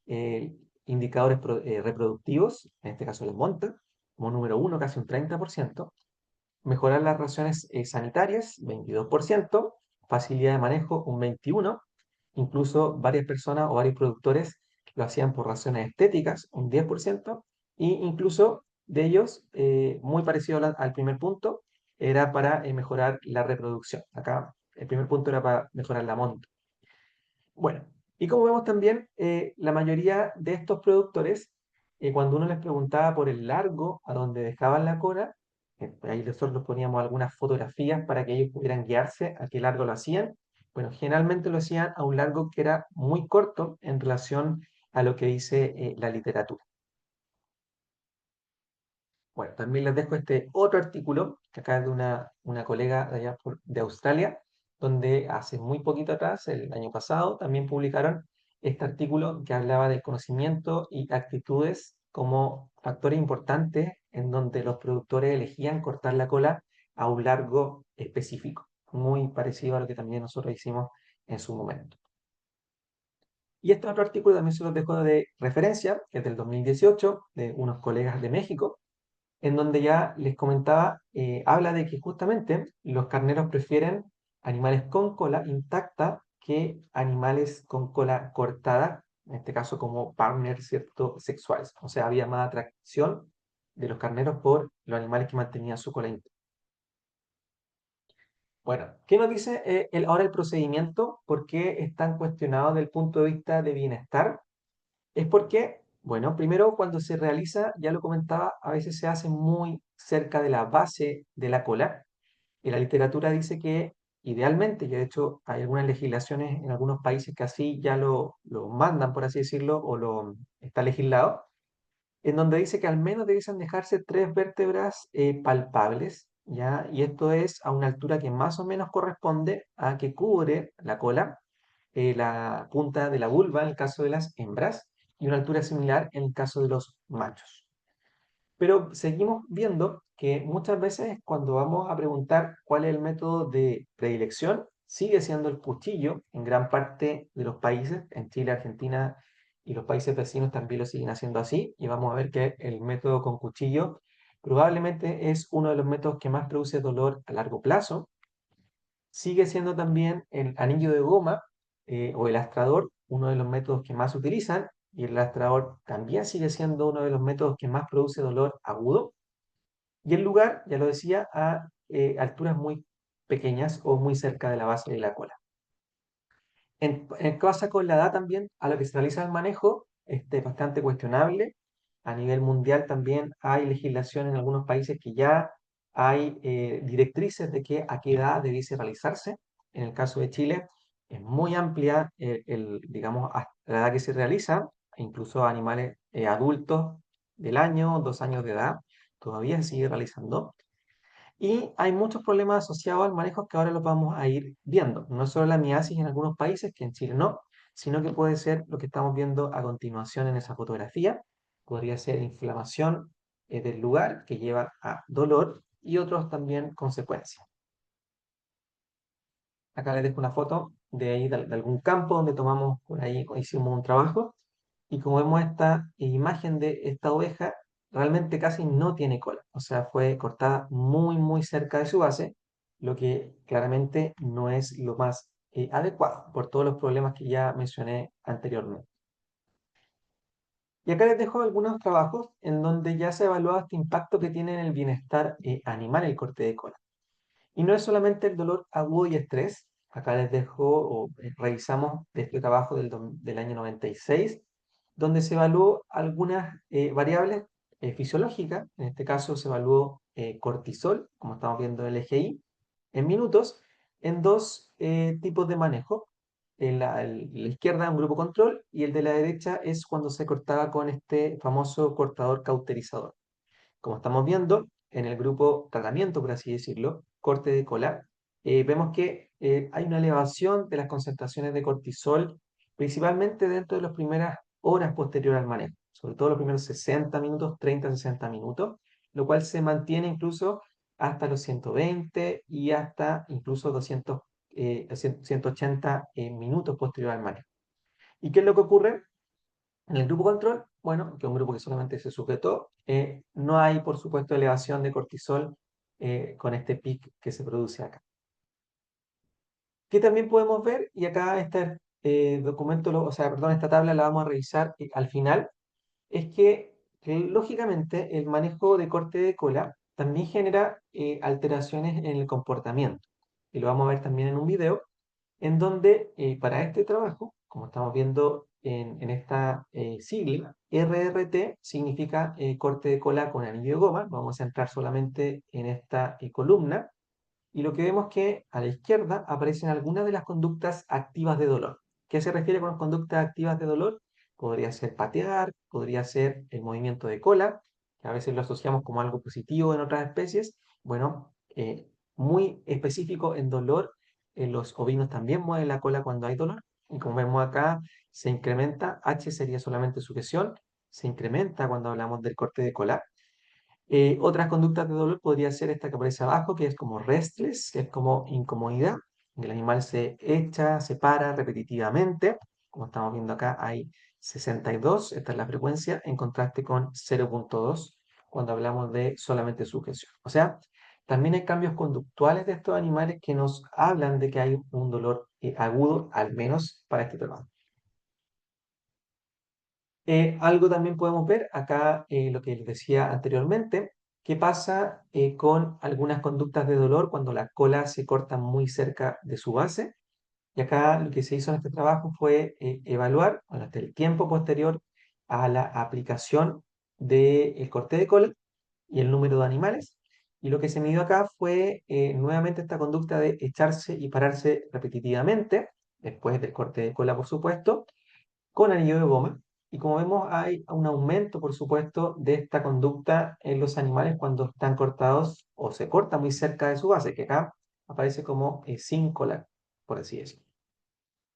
eh, indicadores reproductivos, en este caso la monta, como número uno, casi un 30%, mejorar las relaciones sanitarias, 22%, facilidad de manejo, un 21%, incluso varias personas o varios productores lo hacían por razones estéticas, un 10%, y incluso de ellos, muy parecido al primer punto, era para mejorar la reproducción. Acá el primer punto era para mejorar la monta. Bueno, y como vemos también, la mayoría de estos productores, cuando uno les preguntaba por el largo a donde dejaban la cola, ahí nosotros poníamos algunas fotografías para que ellos pudieran guiarse a qué largo lo hacían. Bueno, generalmente lo hacían a un largo que era muy corto en relación a lo que dice la literatura. Bueno, también les dejo este otro artículo, que acá es de una colega de allá de Australia, donde hace muy poquito atrás, el año pasado, también publicaron este artículo que hablaba del conocimiento y actitudes como factores importantes en donde los productores elegían cortar la cola a un largo específico, muy parecido a lo que también nosotros hicimos en su momento. Y este otro artículo también se los dejo de referencia, que es del 2018, de unos colegas de México, en donde ya les comentaba, habla de que justamente los carneros prefieren animales con cola intacta que animales con cola cortada, en este caso como partners, ¿cierto?, sexuales. O sea, había más atracción de los carneros por los animales que mantenían su cola intacta. Bueno, ¿qué nos dice ahora el procedimiento? ¿Por qué están cuestionados desde el punto de vista de bienestar? Es porque, bueno, primero cuando se realiza, ya lo comentaba, a veces se hace muy cerca de la base de la cola. Y la literatura dice que idealmente, y de hecho hay algunas legislaciones en algunos países que así ya lo mandan, por así decirlo, o lo está legislado, en donde dice que al menos debiesen dejarse 3 vértebras palpables, ¿ya? Y esto es a una altura que más o menos corresponde a que cubre la cola, la punta de la vulva en el caso de las hembras, y una altura similar en el caso de los machos. Pero seguimos viendo que muchas veces cuando vamos a preguntar cuál es el método de predilección, sigue siendo el cuchillo en gran parte de los países. En Chile, Argentina y los países vecinos también lo siguen haciendo así, y vamos a ver que el método con cuchillo probablemente es uno de los métodos que más produce dolor a largo plazo. sigue siendo también el anillo de goma o el astrador uno de los métodos que más se utilizan, y el astrador también sigue siendo uno de los métodos que más produce dolor agudo. Y el lugar, ya lo decía, a alturas muy pequeñas o muy cerca de la base de la cola. En cosa con la edad también, a lo que se realiza el manejo, este, es bastante cuestionable. A nivel mundial también hay legislación en algunos países que ya hay directrices de que a qué edad debiese realizarse. En el caso de Chile es muy amplia digamos, hasta la edad que se realiza, incluso animales adultos del año, 2 años de edad, todavía se sigue realizando. Y hay muchos problemas asociados al manejo que ahora los vamos a ir viendo. No solo la miasis en algunos países, que en Chile no, sino que puede ser lo que estamos viendo a continuación en esa fotografía. Podría ser inflamación del lugar que lleva a dolor y otros también consecuencias. Acá les dejo una foto de ahí de algún campo donde tomamos por ahí, hicimos un trabajo. Y como vemos esta imagen de esta oveja, realmente casi no tiene cola. O sea, fue cortada muy, muy cerca de su base, lo que claramente no es lo más adecuado por todos los problemas que ya mencioné anteriormente. Y acá les dejo algunos trabajos en donde ya se ha evaluado este impacto que tiene en el bienestar animal el corte de cola. Y no es solamente el dolor agudo y estrés. Acá les dejo, o revisamos de este trabajo del año 96, donde se evaluó algunas variables fisiológicas. En este caso se evaluó cortisol, como estamos viendo en el EGI, en minutos, en dos tipos de manejo. La izquierda un grupo control y el de la derecha es cuando se cortaba con este famoso cortador cauterizador. Como estamos viendo, en el grupo tratamiento, por así decirlo, corte de cola, vemos que hay una elevación de las concentraciones de cortisol, principalmente dentro de las primeras horas posteriores al manejo, sobre todo los primeros 60 minutos, 30-60 minutos, lo cual se mantiene incluso hasta los 120 y hasta incluso 180 minutos posterior al manejo. ¿Y qué es lo que ocurre? En el grupo control, bueno, que es un grupo que solamente se sujetó, no hay, por supuesto, elevación de cortisol con este pic que se produce acá. ¿Qué también podemos ver? Y acá este documento, o sea, perdón, esta tabla la vamos a revisar al final, es que lógicamente el manejo de corte de cola también genera alteraciones en el comportamiento. Y lo vamos a ver también en un video en donde para este trabajo, como estamos viendo en esta sigla, RRT significa corte de cola con anillo de goma. Vamos a entrar solamente en esta columna y lo que vemos es que a la izquierda aparecen algunas de las conductas activas de dolor. ¿Qué se refiere con conductas activas de dolor? Podría ser patear, podría ser el movimiento de cola, que a veces lo asociamos como algo positivo en otras especies. Bueno, muy específico en dolor, los ovinos también mueven la cola cuando hay dolor. Y como vemos acá, se incrementa, H sería solamente sujeción, se incrementa cuando hablamos del corte de cola. Otras conductas de dolor podría ser esta que aparece abajo, que es como restless, que es como incomodidad. El animal se echa, se para repetitivamente. Como estamos viendo acá, hay 62, esta es la frecuencia, en contraste con 0,2 cuando hablamos de solamente sujeción. O sea, también hay cambios conductuales de estos animales que nos hablan de que hay un dolor agudo, al menos para este trabajo. Algo también podemos ver acá, lo que les decía anteriormente, qué pasa con algunas conductas de dolor cuando la cola se corta muy cerca de su base. Y acá lo que se hizo en este trabajo fue evaluar, bueno, hasta el tiempo posterior a la aplicación del corte de cola y el número de animales. Y lo que se midió acá fue nuevamente esta conducta de echarse y pararse repetitivamente, después del corte de cola, por supuesto, con anillo de goma. Y como vemos, hay un aumento, por supuesto, de esta conducta en los animales cuando están cortados o se corta muy cerca de su base, que acá aparece como sin cola, por así decirlo.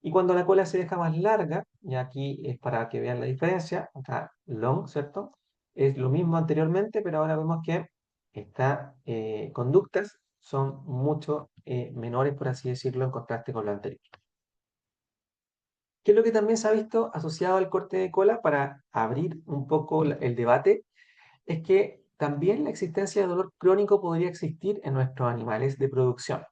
Y cuando la cola se deja más larga, y aquí es para que vean la diferencia, acá long, ¿cierto? Es lo mismo anteriormente, pero ahora vemos que estas conductas son mucho menores, por así decirlo, en contraste con lo anterior. ¿Qué es lo que también se ha visto asociado al corte de cola para abrir un poco el debate? Es que también la existencia de dolor crónico podría existir en nuestros animales de producción.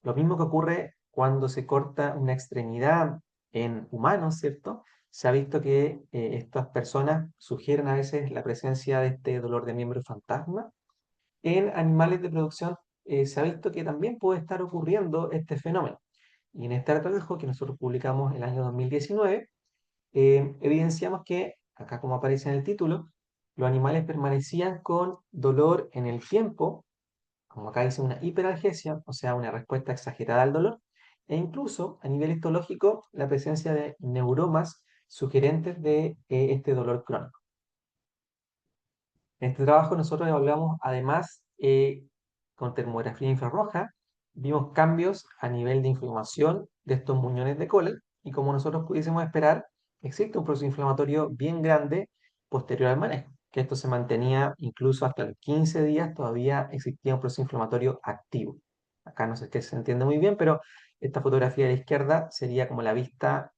Lo mismo que ocurre cuando se corta una extremidad en humanos, ¿cierto? Se ha visto que estas personas sugieren a veces la presencia de este dolor de miembro fantasma. En animales de producción se ha visto que también puede estar ocurriendo este fenómeno. Y en este trabajo que nosotros publicamos el año 2019, evidenciamos que, acá como aparece en el título, los animales permanecían con dolor en el tiempo, como acá dice una hiperalgesia, o sea, una respuesta exagerada al dolor, e incluso a nivel histológico la presencia de neuromas sugerentes de este dolor crónico. En este trabajo nosotros evaluamos además con termografía infrarroja, vimos cambios a nivel de inflamación de estos muñones de cola y como nosotros pudiésemos esperar, existe un proceso inflamatorio bien grande posterior al manejo, que esto se mantenía incluso hasta los 15 días, todavía existía un proceso inflamatorio activo. Acá no sé qué se entiende muy bien, pero esta fotografía de la izquierda sería como la vista,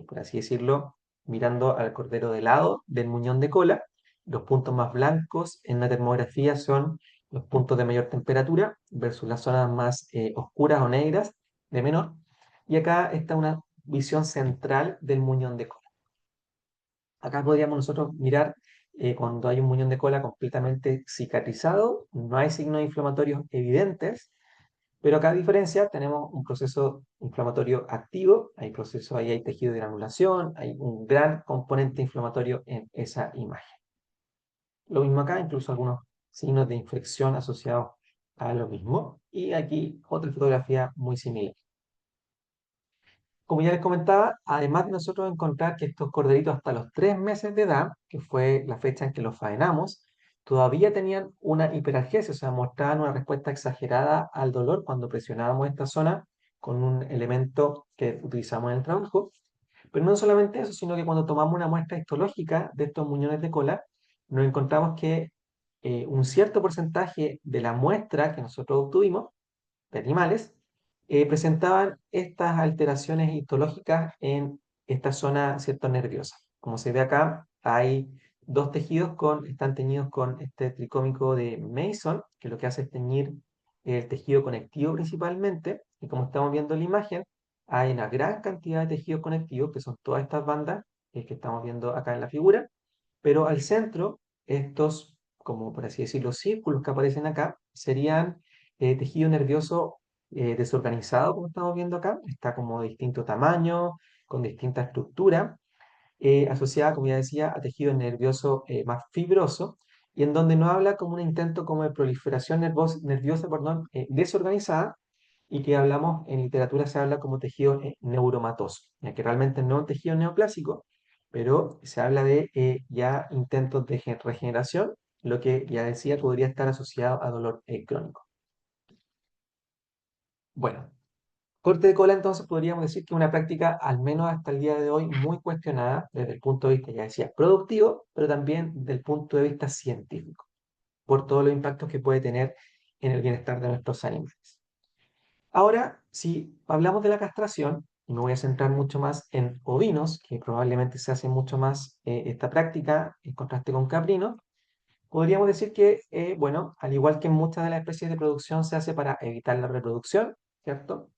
por así decirlo, mirando al cordero de lado del muñón de cola. Los puntos más blancos en la termografía son los puntos de mayor temperatura versus las zonas más oscuras o negras de menor. Y acá está una visión central del muñón de cola. Acá podríamos nosotros mirar cuando hay un muñón de cola completamente cicatrizado, no hay signos inflamatorios evidentes, pero acá a diferencia tenemos un proceso inflamatorio activo, hay proceso, ahí hay tejido de granulación, hay un gran componente inflamatorio en esa imagen. Lo mismo acá, incluso algunos signos de infección asociados a lo mismo. Y aquí otra fotografía muy similar. Como ya les comentaba, además de nosotros encontrar que estos corderitos hasta los 3 meses de edad, que fue la fecha en que los faenamos, todavía tenían una hiperalgesia, o sea, mostraban una respuesta exagerada al dolor cuando presionábamos esta zona con un elemento que utilizamos en el trabajo. Pero no solamente eso, sino que cuando tomamos una muestra histológica de estos muñones de cola, nos encontramos que un cierto porcentaje de la muestra que nosotros obtuvimos de animales presentaban estas alteraciones histológicas en esta zona, ¿cierto?, nerviosa. Como se ve acá, hay dos tejidos están teñidos con este tricómico de Mason, que lo que hace es teñir el tejido conectivo principalmente, y como estamos viendo en la imagen, hay una gran cantidad de tejidos conectivos, que son todas estas bandas que estamos viendo acá en la figura, pero al centro, estos, como por así decirlo, círculos que aparecen acá, serían tejido nervioso desorganizado, como estamos viendo acá, está como de distinto tamaño, con distinta estructura, asociada, como ya decía, a tejido nervioso más fibroso, y en donde no habla como un intento como de proliferación nerviosa, perdón, desorganizada, y que hablamos, en literatura se habla como tejido neuromatoso, ya que realmente no es un tejido neoplásico, pero se habla de ya intentos de regeneración, lo que ya decía podría estar asociado a dolor crónico. Bueno, corte de cola entonces podríamos decir que es una práctica, al menos hasta el día de hoy, muy cuestionada desde el punto de vista, ya decía, productivo, pero también desde el punto de vista científico, por todos los impactos que puede tener en el bienestar de nuestros animales. Ahora, si hablamos de la castración, y me voy a centrar mucho más en ovinos, que probablemente se hace mucho más esta práctica en contraste con caprinos, podríamos decir que, bueno, al igual que en muchas de las especies de producción se hace para evitar la reproducción, ¿cierto?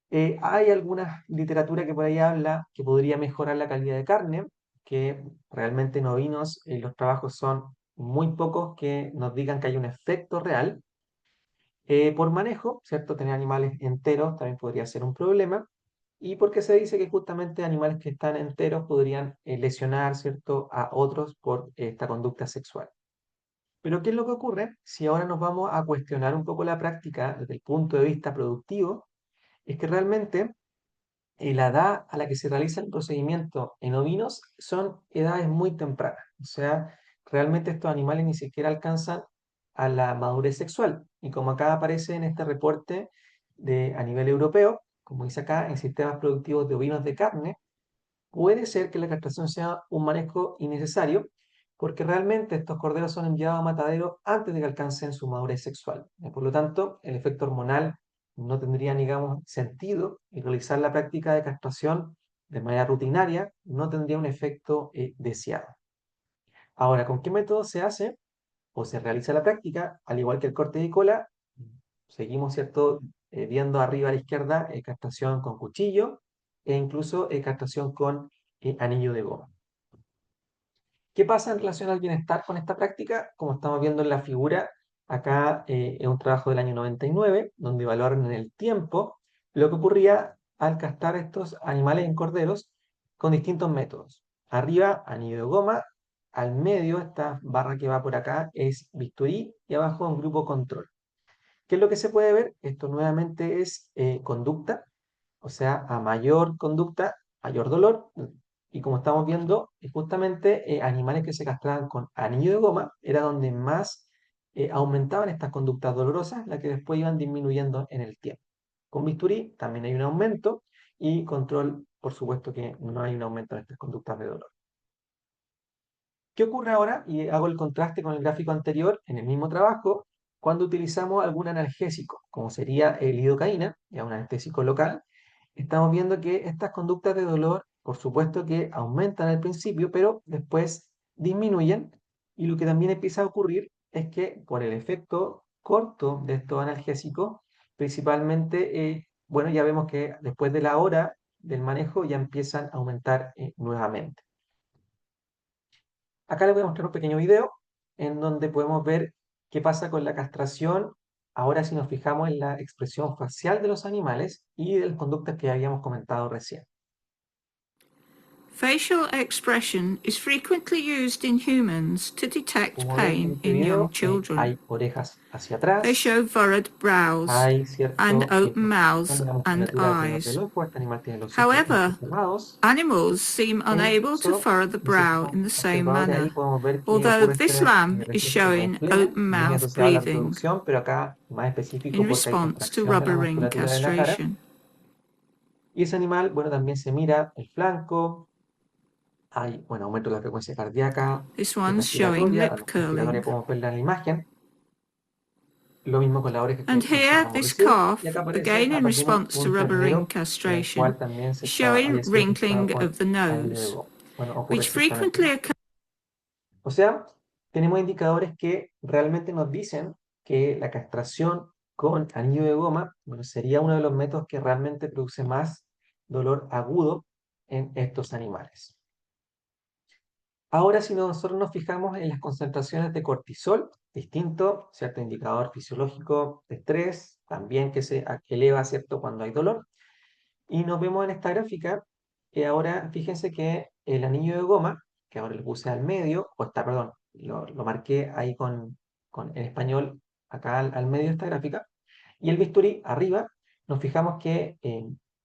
Hay alguna literatura que por ahí habla que podría mejorar la calidad de carne, que realmente en ovinos los trabajos son muy pocos que nos digan que hay un efecto real. Por manejo, ¿cierto? Tener animales enteros también podría ser un problema. Y porque se dice que justamente animales que están enteros podrían lesionar, ¿cierto?, a otros por esta conducta sexual. Pero ¿qué es lo que ocurre si ahora nos vamos a cuestionar un poco la práctica desde el punto de vista productivo? Es que realmente la edad a la que se realiza el procedimiento en ovinos son edades muy tempranas. O sea, realmente estos animales ni siquiera alcanzan a la madurez sexual. Y como acá aparece en este reporte a nivel europeo, como dice acá, en sistemas productivos de ovinos de carne, puede ser que la castración sea un manejo innecesario, porque realmente estos corderos son enviados a matadero antes de que alcancen su madurez sexual. Por lo tanto, el efecto hormonal no tendría, digamos, sentido y realizar la práctica de castración de manera rutinaria no tendría un efecto deseado. Ahora, ¿con qué método se hace o se realiza la práctica? Al igual que el corte de cola, seguimos, ¿cierto?, viendo arriba a la izquierda, castración con cuchillo e incluso castración con anillo de goma. ¿Qué pasa en relación al bienestar con esta práctica? Como estamos viendo en la figura, acá es un trabajo del año 99, donde evaluaron en el tiempo lo que ocurría al castrar estos animales en corderos con distintos métodos. Arriba, anillo de goma, al medio, esta barra que va por acá es bisturí y abajo un grupo control. ¿Qué es lo que se puede ver? Esto nuevamente es conducta, o sea, a mayor conducta, mayor dolor. Y como estamos viendo, justamente animales que se castraban con anillo de goma era donde más aumentaban estas conductas dolorosas, las que después iban disminuyendo en el tiempo. Con bisturí también hay un aumento y control, por supuesto que no hay un aumento en estas conductas de dolor. ¿Qué ocurre ahora? Y hago el contraste con el gráfico anterior en el mismo trabajo, cuando utilizamos algún analgésico, como sería el lidocaína, ya un anestésico local. Estamos viendo que estas conductas de dolor, por supuesto que aumentan al principio, pero después disminuyen. Y lo que también empieza a ocurrir es que por el efecto corto de estos analgésicos, principalmente, bueno, ya vemos que después de la hora del manejo ya empiezan a aumentar nuevamente. Acá les voy a mostrar un pequeño video en donde podemos ver qué pasa con la castración. Ahora si nos fijamos en la expresión facial de los animales y de las conductas que habíamos comentado recién. Facial expression is frequently used in humans to detect Como ven en pain este in young video, children. hay orejas hacia They atrás, show furrowed brows hay and cierto open contracción mouths de la and musculatura alrededor del eyes. ojo. Este animal tiene los ojos However, cerrados. animals seem E unable to incluso, furrow the no sé si brow son in the same observadores ahí, manner, podemos ver que although ocurre this este lamb is reflejo como showing flema, open muy mouth asociado a la breathing reproducción, pero acá más específico in porque hay response to contracción de la rubber ring musculatura de la cara. castration. Y ese animal, bueno, también se mira el flanco, hay, bueno, aumento de la frecuencia cardíaca This y one's showing respiratoria, lip la respiratoria curling. podemos verla en la imagen, lo mismo con la oreja And que here, mencionamos this recién, y calf, acá aparece again in también response to un rubber ring ternero en el castration, cual también is showing había sido castrado wrinkling con of the anillo de nose, goma. Bueno, ocurre which exactamente frequently igual. occurs. O sea, tenemos indicadores que realmente nos dicen que la castración con anillo de goma, bueno, sería uno de los métodos que realmente produce más dolor agudo en estos animales. Ahora, si nosotros nos fijamos en las concentraciones de cortisol, distinto, cierto indicador fisiológico de estrés, también que se eleva, ¿cierto?, cuando hay dolor. Y nos vemos en esta gráfica, que ahora fíjense que el anillo de goma, que ahora lo puse al medio, o está, perdón, lo marqué ahí en español, acá al medio de esta gráfica, y el bisturí arriba, nos fijamos que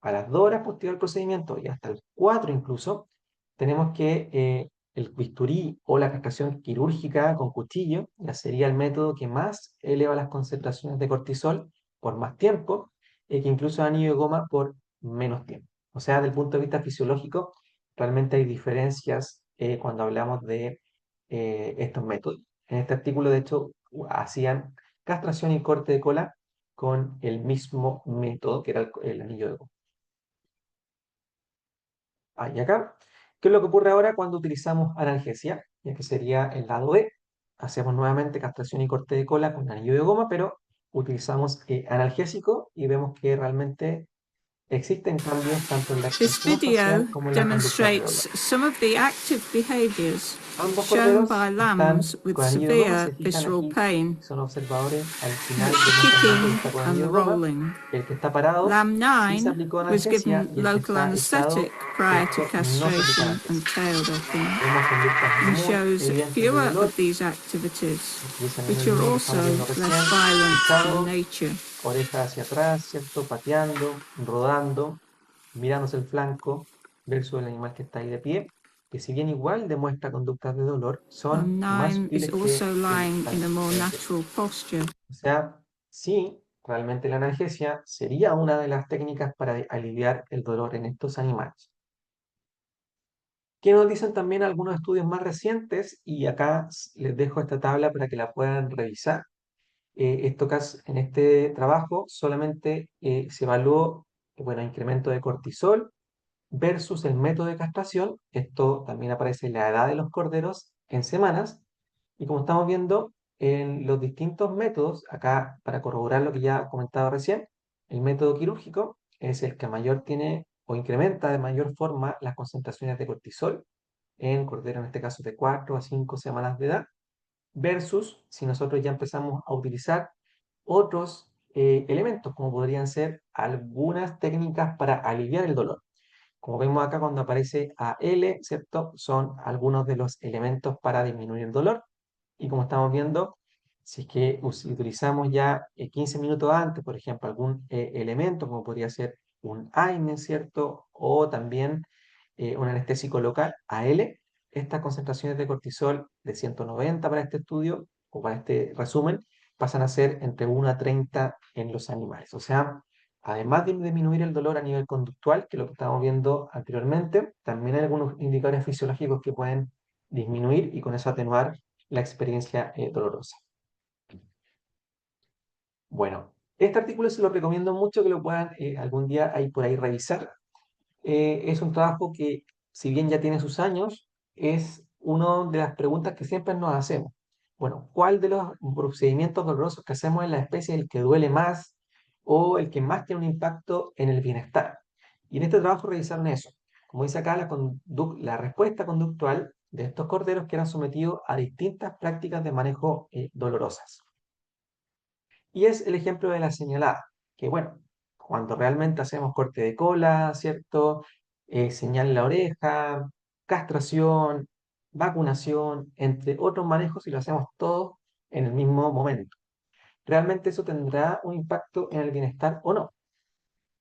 a las 2 horas posterior al procedimiento y hasta el 4 incluso, tenemos que el bisturí o la castración quirúrgica con cuchillo ya sería el método que más eleva las concentraciones de cortisol por más tiempo, que incluso el anillo de goma por menos tiempo. O sea, desde el punto de vista fisiológico, realmente hay diferencias cuando hablamos de estos métodos. En este artículo, de hecho, hacían castración y corte de cola con el mismo método que era el anillo de goma. Y acá, ¿qué es lo que ocurre ahora cuando utilizamos analgesia? Ya que sería el lado B. Hacemos nuevamente castración y corte de cola con anillo de goma, pero utilizamos analgésico y vemos que realmente existen cambios tanto en la This expresión video facial como en las conductas de dolor. demonstrates some of the active behaviors Ambos shown corderos by lambs están with con anillo de goma, severe se fijan visceral aquí, pain. son observadores al final That's the vemos al medio que kicking está con and anillo the de goma, rolling. el que está parado Lamb sí se 9 aplicó was analgesia given y el que local está echado, anesthetic prior to ¿cierto? No se aplicó castration and analgesia. tail docking, Vemos conductas and muy shows evidentes de fewer dolor, of these activities, utilizan el which are mismo que also estamos viendo less recién, violent in echado, nature. oreja hacia atrás, ¿cierto? Pateando, rodando, mirándose el flanco, versus el animal que está ahí de pie, que si bien igual demuestra conductas de dolor, son Lamb más 9 is sutiles que also el lying in a more analgésico. natural posture. O sea, sí, realmente la analgesia sería una de las técnicas para aliviar el dolor en estos animales. ¿Qué nos dicen también algunos estudios más recientes? Y acá les dejo esta tabla para que la puedan revisar. En este trabajo solamente se evaluó, bueno, incremento de cortisol versus el método de castración. Esto también aparece en la edad de los corderos en semanas. Y como estamos viendo en los distintos métodos, acá para corroborar lo que ya comentaba recién, El método quirúrgico es el que mayor tiene o incrementa de mayor forma las concentraciones de cortisol en cordero, en este caso de 4 a 5 semanas de edad, versus si nosotros ya empezamos a utilizar otros elementos, como podrían ser algunas técnicas para aliviar el dolor. Como vemos acá cuando aparece AL, ¿cierto? Son algunos de los elementos para disminuir el dolor. Y como estamos viendo, si es que utilizamos ya 15 minutos antes, por ejemplo, algún elemento, como podría ser un AINE, ¿cierto? O también un anestésico local, AL, estas concentraciones de cortisol de 190 para este estudio, o para este resumen, pasan a ser entre 1 a 30 en los animales. O sea, además de disminuir el dolor a nivel conductual, que es lo que estábamos viendo anteriormente, también hay algunos indicadores fisiológicos que pueden disminuir y con eso atenuar la experiencia dolorosa. Bueno, este artículo se lo recomiendo mucho que lo puedan algún día ahí por ahí revisar. Es un trabajo que, si bien ya tiene sus años, es una de las preguntas que siempre nos hacemos. Bueno, ¿cuál de los procedimientos dolorosos que hacemos en la especie es el que duele más o el que más tiene un impacto en el bienestar? Y en este trabajo revisaron eso. Como dice acá, la respuesta conductual de estos corderos que eran sometidos a distintas prácticas de manejo dolorosas. Y es el ejemplo de la señalada, que bueno, cuando realmente hacemos corte de cola, ¿cierto? Señal en la oreja, castración, vacunación, entre otros manejos, y lo hacemos todo en el mismo momento. ¿Realmente eso tendrá un impacto en el bienestar o no?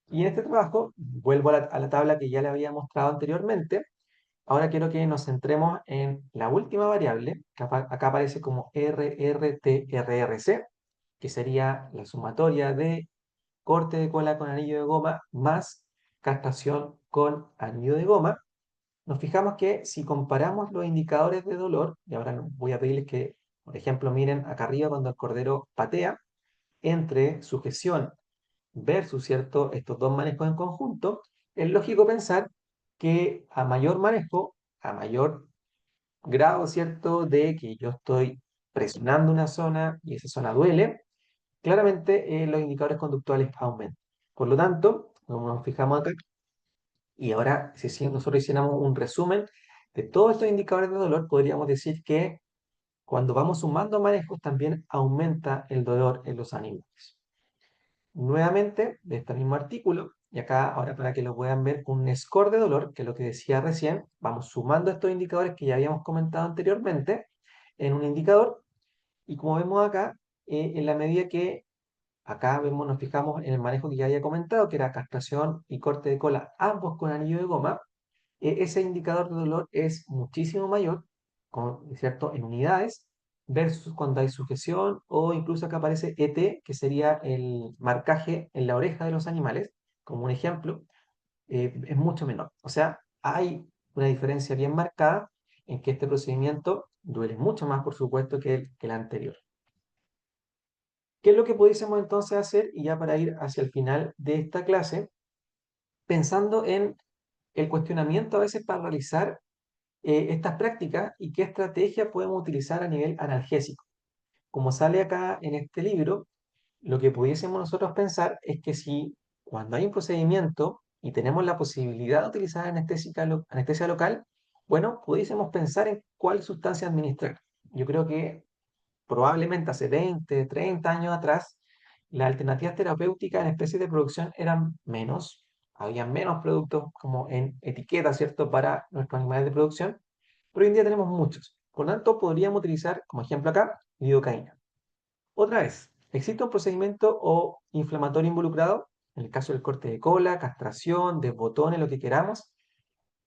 Y en este trabajo, vuelvo a la tabla que ya le había mostrado anteriormente. Ahora quiero que nos centremos en la última variable, que acá aparece como RRTRRC, que sería la sumatoria de corte de cola con anillo de goma más castración con anillo de goma. Nos fijamos que si comparamos los indicadores de dolor, y ahora voy a pedirles que, por ejemplo, miren acá arriba cuando el cordero patea, entre sujeción versus, ¿cierto?, estos dos manejos en conjunto, es lógico pensar que a mayor manejo, a mayor grado, ¿cierto?, de que yo estoy presionando una zona y esa zona duele, claramente los indicadores conductuales aumentan. Por lo tanto, como nos fijamos acá, y ahora si nosotros hiciéramos un resumen de todos estos indicadores de dolor, podríamos decir que cuando vamos sumando manejos también aumenta el dolor en los animales. Nuevamente, de este mismo artículo, y acá ahora para que lo puedan ver, un score de dolor, que es lo que decía recién, vamos sumando estos indicadores que ya habíamos comentado anteriormente en un indicador, y como vemos acá, en la medida que acá vemos, nos fijamos en el manejo que ya había comentado, que era castración y corte de cola, ambos con anillo de goma, ese indicador de dolor es muchísimo mayor, ¿cierto? En unidades, versus cuando hay sujeción o incluso acá aparece ET, que sería el marcaje en la oreja de los animales, como un ejemplo, es mucho menor. O sea, hay una diferencia bien marcada en que este procedimiento duele mucho más, por supuesto, que el anterior. ¿Qué es lo que pudiésemos entonces hacer? Y ya para ir hacia el final de esta clase, pensando en el cuestionamiento a veces para realizar estas prácticas y qué estrategia podemos utilizar a nivel analgésico. Como sale acá en este libro, lo que pudiésemos nosotros pensar es que si cuando hay un procedimiento y tenemos la posibilidad de utilizar anestesia local, bueno, pudiésemos pensar en cuál sustancia administrar. Yo creo que probablemente hace 20, 30 años atrás, las alternativas terapéuticas en especies de producción eran menos, había menos productos como en etiqueta, ¿cierto?, para nuestros animales de producción, pero hoy en día tenemos muchos. Por lo tanto, podríamos utilizar, como ejemplo acá, lidocaína. Otra vez, ¿existe un procedimiento o inflamatorio involucrado? En el caso del corte de cola, castración, de botones, lo que queramos,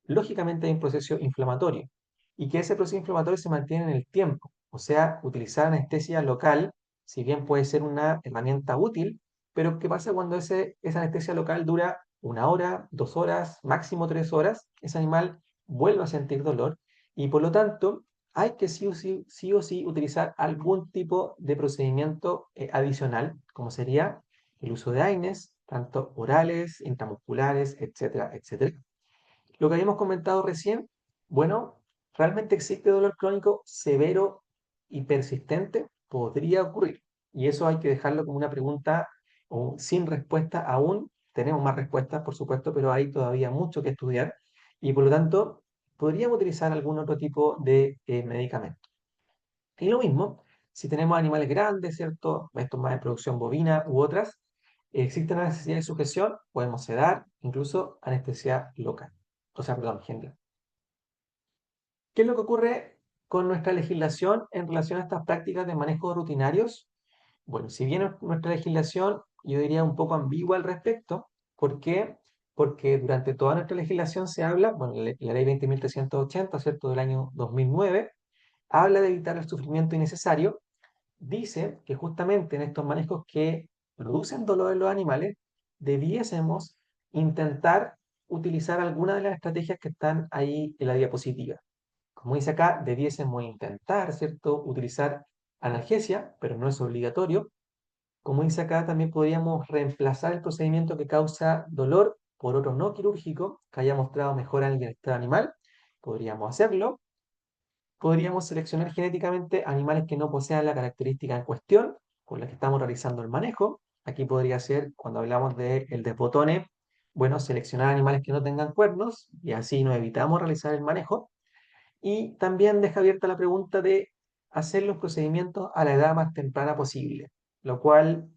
lógicamente hay un proceso inflamatorio y que ese proceso inflamatorio se mantiene en el tiempo. O sea, utilizar anestesia local, si bien puede ser una herramienta útil, pero ¿qué pasa cuando esa anestesia local dura 1 hora, 2 horas, máximo 3 horas? Ese animal vuelve a sentir dolor y por lo tanto hay que sí o sí utilizar algún tipo de procedimiento adicional, como sería el uso de AINES, tanto orales, intramusculares, etcétera, etcétera. Lo que habíamos comentado recién, bueno, ¿realmente existe dolor crónico severo y persistente? Podría ocurrir. Y eso hay que dejarlo como una pregunta o sin respuesta aún. Tenemos más respuestas, por supuesto, pero hay todavía mucho que estudiar y por lo tanto podríamos utilizar algún otro tipo de medicamento. Y lo mismo, si tenemos animales grandes, ¿cierto? Estos más de producción bovina u otras, existe una necesidad de sujeción, podemos sedar, incluso anestesia local, o sea, perdón, general. ¿Qué es lo que ocurre con nuestra legislación en relación a estas prácticas de manejo rutinarios? Bueno, si bien nuestra legislación, yo diría un poco ambigua al respecto, ¿por qué? Porque durante toda nuestra legislación se habla, bueno, la ley 20.380, ¿cierto?, del año 2009, habla de evitar el sufrimiento innecesario, dice que justamente en estos manejos que producen dolor en los animales, debiésemos intentar utilizar alguna de las estrategias que están ahí en la diapositiva. Como dice acá, debiésemos intentar, ¿cierto?, utilizar analgesia, pero no es obligatorio. Como dice acá, también podríamos reemplazar el procedimiento que causa dolor por otro no quirúrgico que haya mostrado mejora en el bienestar animal. Podríamos hacerlo. Podríamos seleccionar genéticamente animales que no posean la característica en cuestión con la que estamos realizando el manejo. Aquí podría ser, cuando hablamos del desbotone, bueno, seleccionar animales que no tengan cuernos y así nos evitamos realizar el manejo. Y también deja abierta la pregunta de hacer los procedimientos a la edad más temprana posible, lo cual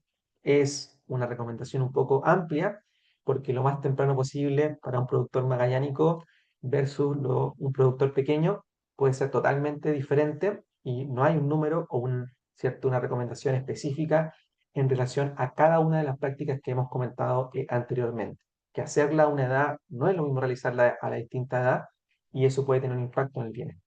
es una recomendación un poco amplia, porque lo más temprano posible para un productor magallánico versus un productor pequeño puede ser totalmente diferente y no hay un número o ¿cierto?, una recomendación específica en relación a cada una de las prácticas que hemos comentado anteriormente. Que hacerla a una edad no es lo mismo realizarla a la distinta edad y eso puede tener un impacto en el bienestar.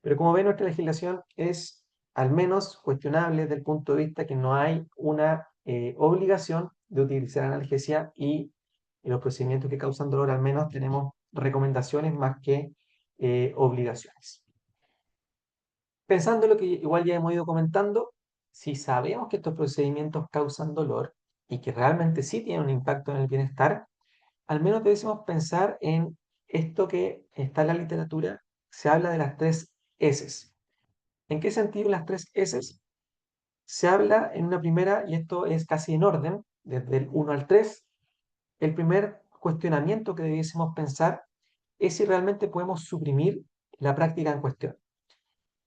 Pero como ve, nuestra legislación es al menos cuestionable desde el punto de vista que no hay una obligación de utilizar analgesia y en los procedimientos que causan dolor al menos tenemos recomendaciones más que obligaciones. Pensando en lo que igual ya hemos ido comentando, si sabemos que estos procedimientos causan dolor y que realmente sí tienen un impacto en el bienestar, al menos debemos pensar en esto que está en la literatura, se habla de las tres S. ¿En qué sentido las tres S? Se habla en una primera, y esto es casi en orden, desde el 1 al 3, el primer cuestionamiento que debiésemos pensar es si realmente podemos suprimir la práctica en cuestión.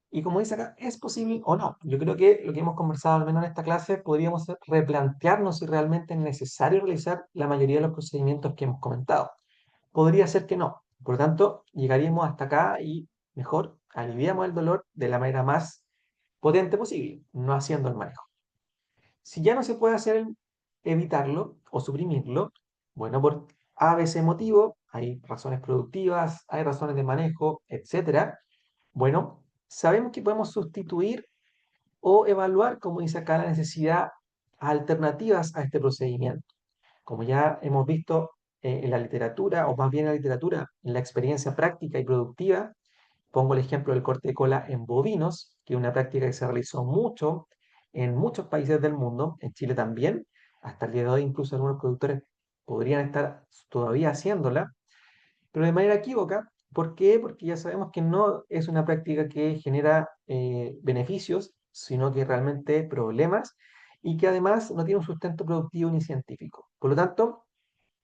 Y como dice acá, ¿es posible o no? Yo creo que lo que hemos conversado al menos en esta clase, podríamos replantearnos si realmente es necesario realizar la mayoría de los procedimientos que hemos comentado. Podría ser que no. Por lo tanto, llegaríamos hasta acá y mejor aliviamos el dolor de la manera más potente posible, no haciendo el manejo. Si ya no se puede hacer evitarlo o suprimirlo, bueno, por A, B, C motivo, hay razones productivas, hay razones de manejo, etcétera. Bueno, sabemos que podemos sustituir o evaluar, como dice acá, la necesidad alternativas a este procedimiento. Como ya hemos visto en la literatura, o más bien en la literatura, en la experiencia práctica y productiva, pongo el ejemplo del corte de cola en bovinos, que es una práctica que se realizó mucho en muchos países del mundo, en Chile también, hasta el día de hoy incluso algunos productores podrían estar todavía haciéndola, pero de manera equívoca. ¿Por qué? Porque ya sabemos que no es una práctica que genera beneficios, sino que realmente problemas y que además no tiene un sustento productivo ni científico. Por lo tanto,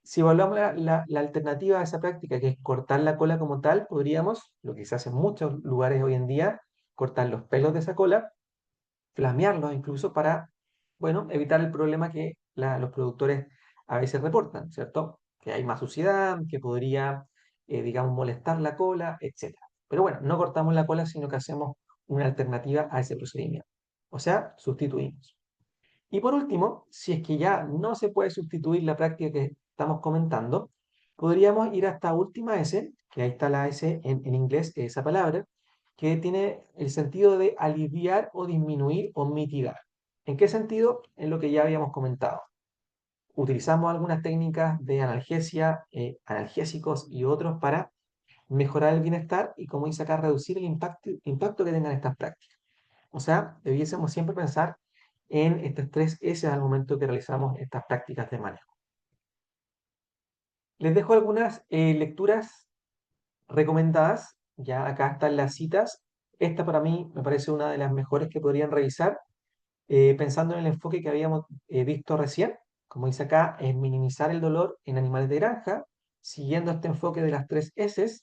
si evaluamos la alternativa a esa práctica, que es cortar la cola como tal, podríamos, lo que se hace en muchos lugares hoy en día, cortar los pelos de esa cola, flamearlos incluso para, bueno, evitar el problema que los productores a veces reportan, ¿cierto? Que hay más suciedad, que podría, digamos, molestar la cola, etcétera. Pero bueno, no cortamos la cola, sino que hacemos una alternativa a ese procedimiento. O sea, sustituimos. Y por último, si es que ya no se puede sustituir la práctica que estamos comentando, podríamos ir hasta última S, que ahí está la S en inglés, esa palabra, que tiene el sentido de aliviar o disminuir o mitigar. ¿En qué sentido? En lo que ya habíamos comentado. Utilizamos algunas técnicas de analgesia, analgésicos y otros para mejorar el bienestar y, como dice acá, reducir el impacto que tengan estas prácticas. O sea, debiésemos siempre pensar en estas tres S al momento que realizamos estas prácticas de manejo. Les dejo algunas lecturas recomendadas. Ya acá están las citas. Esta para mí me parece una de las mejores que podrían revisar, pensando en el enfoque que habíamos visto recién. como dice acá, es minimizar el dolor en animales de granja, siguiendo este enfoque de las tres S.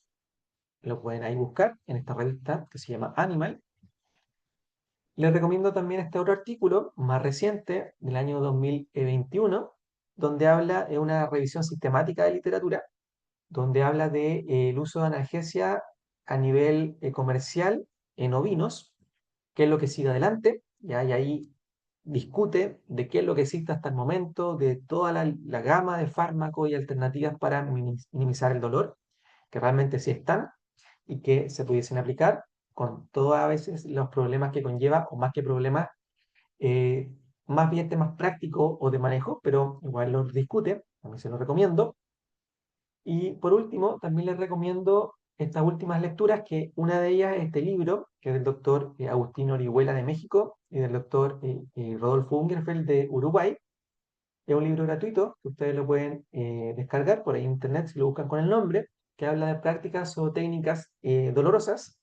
Lo pueden ahí buscar en esta revista que se llama Animal. Les recomiendo también este otro artículo más reciente del año 2021, donde habla de una revisión sistemática de literatura, donde habla de, el uso de analgesia a nivel comercial en ovinos, qué es lo que sigue adelante, ¿ya? Y ahí discute de qué es lo que existe hasta el momento, de toda la gama de fármacos y alternativas para minimizar el dolor, que realmente sí están y que se pudiesen aplicar con todos a veces los problemas que conlleva, o más que problemas, eh, más bien temas prácticos o de manejo, pero igual los discute, a mí se los recomiendo. Y por último, también les recomiendo estas últimas lecturas, que una de ellas es este libro, que es del doctor Agustín Orihuela de México y del doctor Rodolfo Ungerfeld de Uruguay. Es un libro gratuito que ustedes lo pueden descargar por ahí en internet si lo buscan con el nombre, que habla de prácticas o técnicas dolorosas,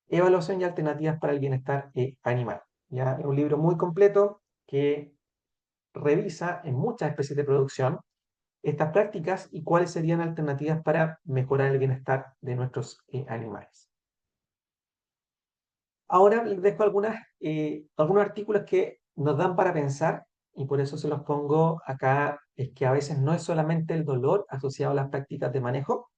evaluación y alternativas para el bienestar animal. ¿Ya? Es un libro muy completo que revisa en muchas especies de producción estas prácticas y cuáles serían alternativas para mejorar el bienestar de nuestros animales. Ahora les dejo algunos artículos que nos dan para pensar, y por eso se los pongo acá, es que a veces no es solamente el dolor asociado a las prácticas de manejo.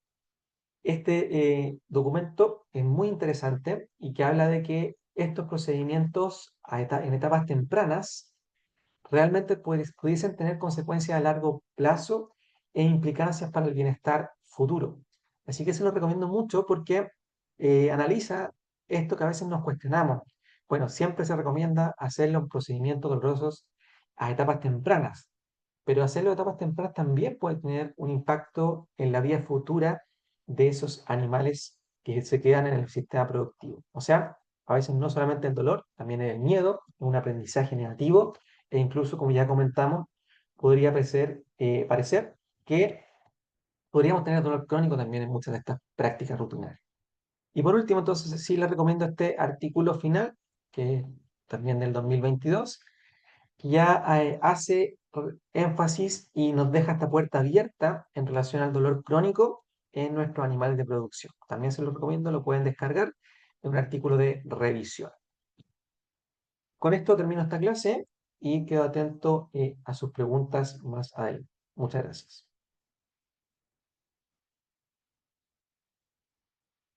Este documento es muy interesante y que habla de que estos procedimientos en etapas tempranas realmente pudiesen tener consecuencias a largo plazo e implicancias para el bienestar futuro. Así que se lo recomiendo mucho porque analiza esto que a veces nos cuestionamos. Bueno, siempre se recomienda hacerlo en procedimientos dolorosos a etapas tempranas, pero hacerlo a etapas tempranas también puede tener un impacto en la vida futura de esos animales que se quedan en el sistema productivo. O sea, a veces no solamente el dolor, también el miedo, un aprendizaje negativo, e incluso, como ya comentamos, podría parecer que podríamos tener dolor crónico también en muchas de estas prácticas rutinarias. Y por último, entonces, sí les recomiendo este artículo final, que es también del 2022, que ya hace énfasis y nos deja esta puerta abierta en relación al dolor crónico en nuestros animales de producción. También se lo recomiendo, lo pueden descargar en un artículo de revisión. Con esto termino esta clase y quedo atento a sus preguntas más adelante. Muchas gracias.